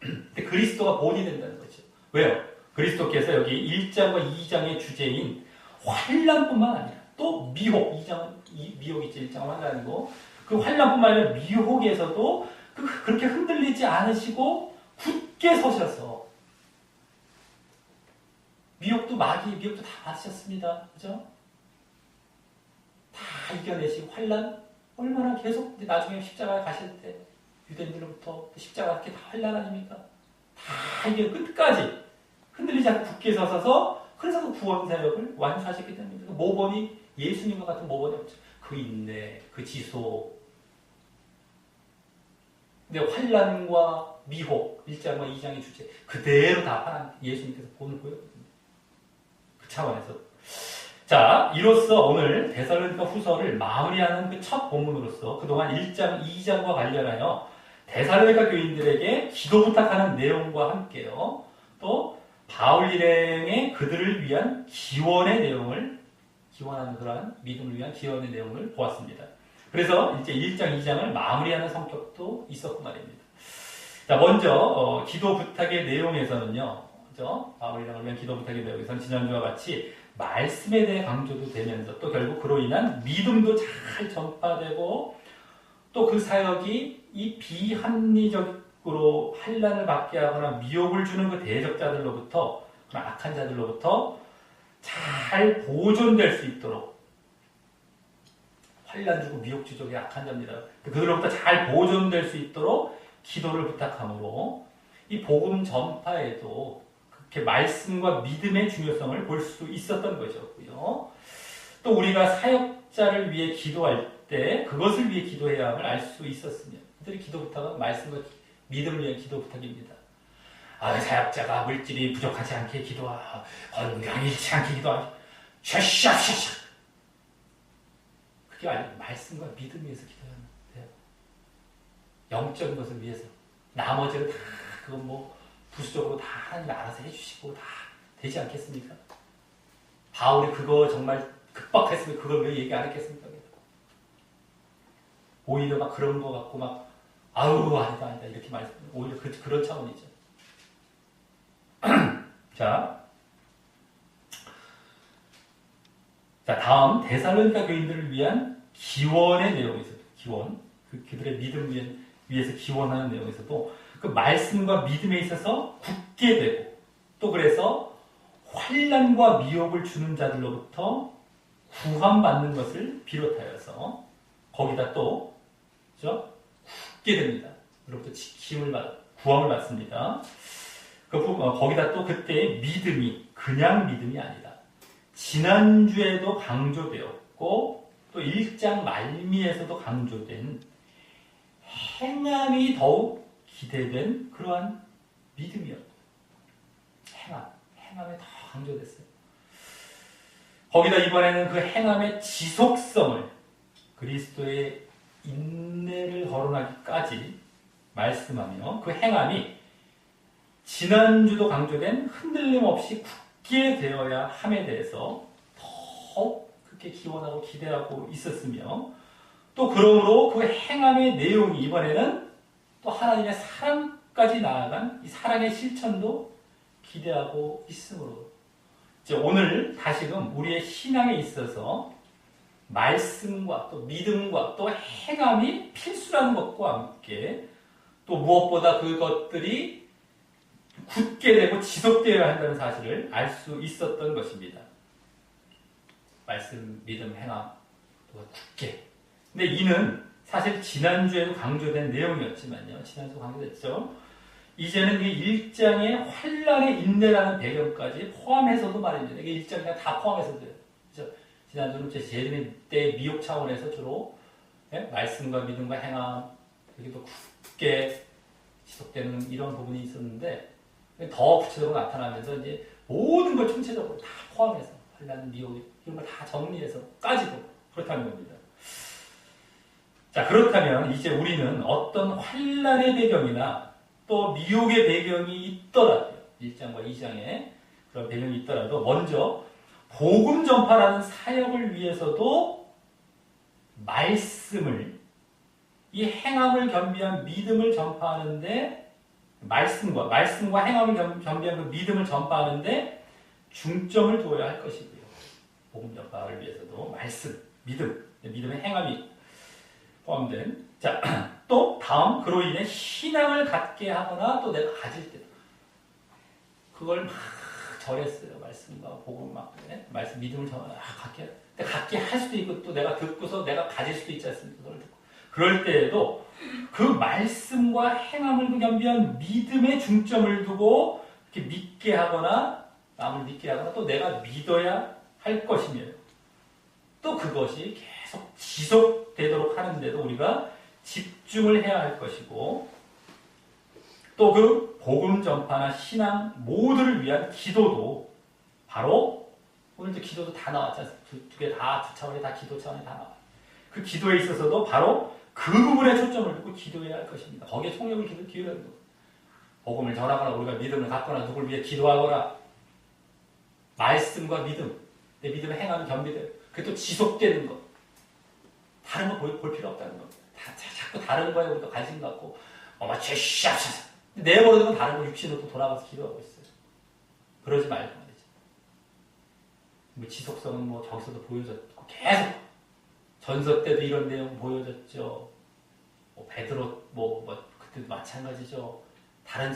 근데 그리스도가 본이 된다는 거죠. 왜요? 그리스도께서 여기 1장과 2장의 주제인 환난뿐만 아니라 또 미혹, 2장은 미혹 있죠. 1장은 환난이고 그 환난뿐만 아니라 미혹에서도 그렇게 흔들리지 않으시고 굳게 서셔서 미혹도 다 받으셨습니다. 그죠? 다 이겨내시고 환난 얼마나 계속 나중에 십자가에 가실 때 유대인들로부터 십자가 이렇게 다 환난 아닙니까? 다 이겨 끝까지 흔들리지 않고 굳게 서셔서 그래서 그 구원 사역을 완수하셨기 때문에 그 모범이 예수님과 같은 모범이 없죠. 그 인내, 그 지속. 근데 환난과 미혹 1장과 2장의 주제 그대로 다 하나님 예수님께서 본을 보였거든요. 그 차원에서 자 이로써 오늘 데살로니가 후서를 마무리하는 그 첫 본문으로서 그동안 1장, 2장과 관련하여 데살로니가 교인들에게 기도 부탁하는 내용과 함께요. 또 바울 일행의 그들을 위한 기원의 내용을 기원하는 그러한 믿음을 위한 기원의 내용을 보았습니다. 그래서 이제 1장, 2장을 마무리하는 성격도 있었고 말입니다. 자, 먼저 기도 부탁의 내용에서는요. 그죠? 바울 일행을 위한 기도 부탁의 내용에서는 지난주와 같이 말씀에 대해 강조도 되면서 또 결국 그로 인한 믿음도 잘 전파되고 또 그 사역이 이 비합리적으로 환난을 받게 하거나 미혹을 주는 그 대적자들로부터 그런 악한 자들로부터 잘 보존될 수 있도록 환난 주고 미혹 주족의 악한 자입니다. 그들로부터 잘 보존될 수 있도록 기도를 부탁하므로 이 복음 전파에도 그렇게 말씀과 믿음의 중요성을 볼 수 있었던 것이었고요. 또 우리가 사역자를 위해 기도할 때 그것을 위해 기도해야 함을 알 수 있었으며 그들의 기도 부탁은 말씀과 믿음을 위한 기도 부탁입니다. 사역자가 물질이 부족하지 않게 기도하, 건강이 잃지 않게 기도하, 샤샤샤샤. 그게 아니고 말씀과 믿음 위해서 기도해야 돼요. 영적인 것을 위해서. 나머지는 다 그건 뭐 부수적으로 다 하나님 알아서 해주시고 다 되지 않겠습니까? 바울이 그거 정말 급박했으면 그걸 왜 얘기 안 했겠습니까? 오히려 막 그런 거 갖고 막 아니다 이렇게 말씀 오히려 그런 차원이죠. 자, 다음 데살로니가 교인들을 위한 기원의 내용에서도 기원 그들의 믿음 위해서 기원하는 내용에서도 그 말씀과 믿음에 있어서 굳게 되고 또 그래서 환난과 미혹을 주는 자들로부터 구함받는 것을 비롯하여서 거기다 또 그렇죠? 굳게 됩니다. 그로부터 구함을 받습니다. 거기다 또 그때의 믿음이 그냥 믿음이 아니다. 지난주에도 강조되었고 또 1장 말미에서도 강조된 행함이 더욱 기대된 그러한 믿음이었고 행함에 더 강조됐어요. 거기다 이번에는 그 행함의 지속성을 그리스도의 인내를 거론하기까지 말씀하며 그 행함이 지난주도 강조된 흔들림 없이 굳게 되어야 함에 대해서 더욱 그렇게 기원하고 기대하고 있었으며 또 그러므로 그 행함의 내용이 이번에는 또 하나님의 사랑까지 나아간 이 사랑의 실천도 기대하고 있으므로 이제 오늘 다시금 우리의 신앙에 있어서 말씀과 또 믿음과 또 행함이 필수라는 것과 함께 또 무엇보다 그것들이 굳게 되고 지속되어야 한다는 사실을 알 수 있었던 것입니다. 말씀, 믿음, 행함, 또 굳게. 근데 이는 사실 지난주에도 강조된 내용이었지만요. 지난주도 강조됐죠. 이제는 이 1장의 환난의 인내라는 배경까지 포함해서도 말입니다. 이게 1장이 그냥 다 포함해서 돼요. 그렇죠? 지난주는 제재림 때의 미혹 차원에서 주로 말씀과 믿음과 행함, 여기도 굳게 지속되는 이런 부분이 있었는데 더 구체적으로 나타나면서 이제 모든 걸 총체적으로 다 포함해서 환난, 미혹 이런 걸 다 정리해서까지도 그렇다는 겁니다. 자, 그렇다면 이제 우리는 어떤 환란의 배경이나 또 미혹의 배경이 있더라도 1장과 2장에 그런 배경이 있더라도 먼저 복음 전파라는 사역을 위해서도 말씀을 이 행함을 겸비한 믿음을 전파하는데 말씀과 행함을 겸비한 그 믿음을 전파하는데 중점을 두어야 할 것이고요. 복음 전파를 위해서도 말씀, 믿음의 행함이 포함된 또 다음 그로 인해 신앙을 갖게 하거나 또 내가 가질 때 그걸 막 절했어요. 말씀과 복음 말씀 믿음을 갖게 할 수도 있고 또 내가 듣고서 내가 가질 수도 있지 않습니까? 그걸 듣고 그럴 때에도 그 말씀과 행함을 겸비한 믿음에 중점을 두고 이렇게 믿게 하거나 남을 믿게 하거나 또 내가 믿어야 할 것이며 또 그것이 계속 지속되도록 하는데도 우리가 집중을 해야 할 것이고 또 그 복음 전파나 신앙 모두를 위한 기도도 바로 오늘도 기도도 다 나왔지 않습니까? 두 개 다 두 차원이 다 기도 차원이 다 나와요. 그 기도에 있어서도 바로 그 부분에 초점을 두고 기도해야 할 것입니다. 거기에 총력을 기울여야 합니다. 복음을 전하거나 우리가 믿음을 갖거나 누구를 위해 기도하거나 말씀과 믿음, 내 믿음의 행함이 겸비돼요. 그게 또 지속되는 것. 다른 거 볼 필요 없다는 겁니다. 자꾸 다른 거에 우리가 관심 갖고 죄시합시다. 내버려두면 다른 거 육신으로 또 돌아가서 기도하고 있어요. 그러지 말고 말이죠. 뭐 지속성은 뭐 저기서도 보여졌고 계속 전서 때도 이런 내용 보여졌죠. 뭐 베드로 그때도 마찬가지죠. 다른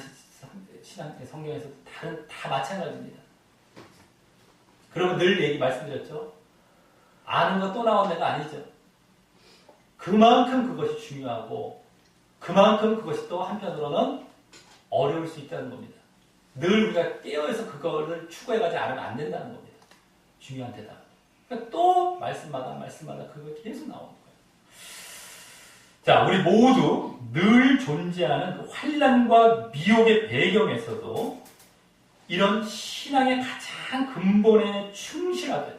신앙 성경에서도 다 마찬가지입니다. 그러면 늘 말씀드렸죠. 아는 거 또 나온다가 아니죠. 그만큼 그것이 중요하고 그만큼 그것이 또 한편으로는 어려울 수 있다는 겁니다. 늘 우리가 깨어서 그거를 추구해가지 않으면 안 된다는 겁니다. 중요한 대답. 그러니까 또 말씀마다 그거 계속 나오는 거예요. 자, 우리 모두 늘 존재하는 그 환란과 미혹의 배경에서도 이런 신앙의 가장 근본에 충실하되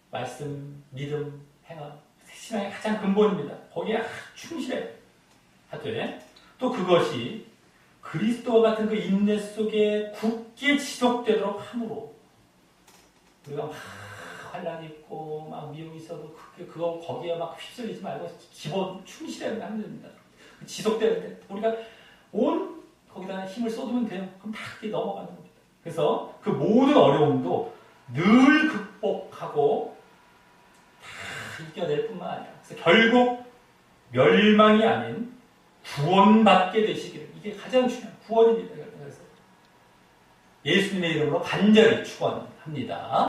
말씀, 믿음, 행함 신앙의 가장 근본입니다. 거기에 충실해 하되 또 그것이 그리스도와 같은 그 인내 속에 굳게 지속되도록 함으로 우리가 막 환란이 있고 막 미혹이 있어도 그거 거기에 막 휩쓸리지 말고 기본 충실해야 하면 됩니다. 지속되는데 우리가 거기다 힘을 쏟으면 돼요. 그럼 다 그게 넘어가는 겁니다. 그래서 그 모든 어려움도 늘 극복하고 다 이겨낼 뿐만 아니라 그래서 결국 멸망이 아닌 구원받게 되시기를 이게 가장 중요한 구원입니다. 그래서 예수님의 이름으로 간절히 축원합니다.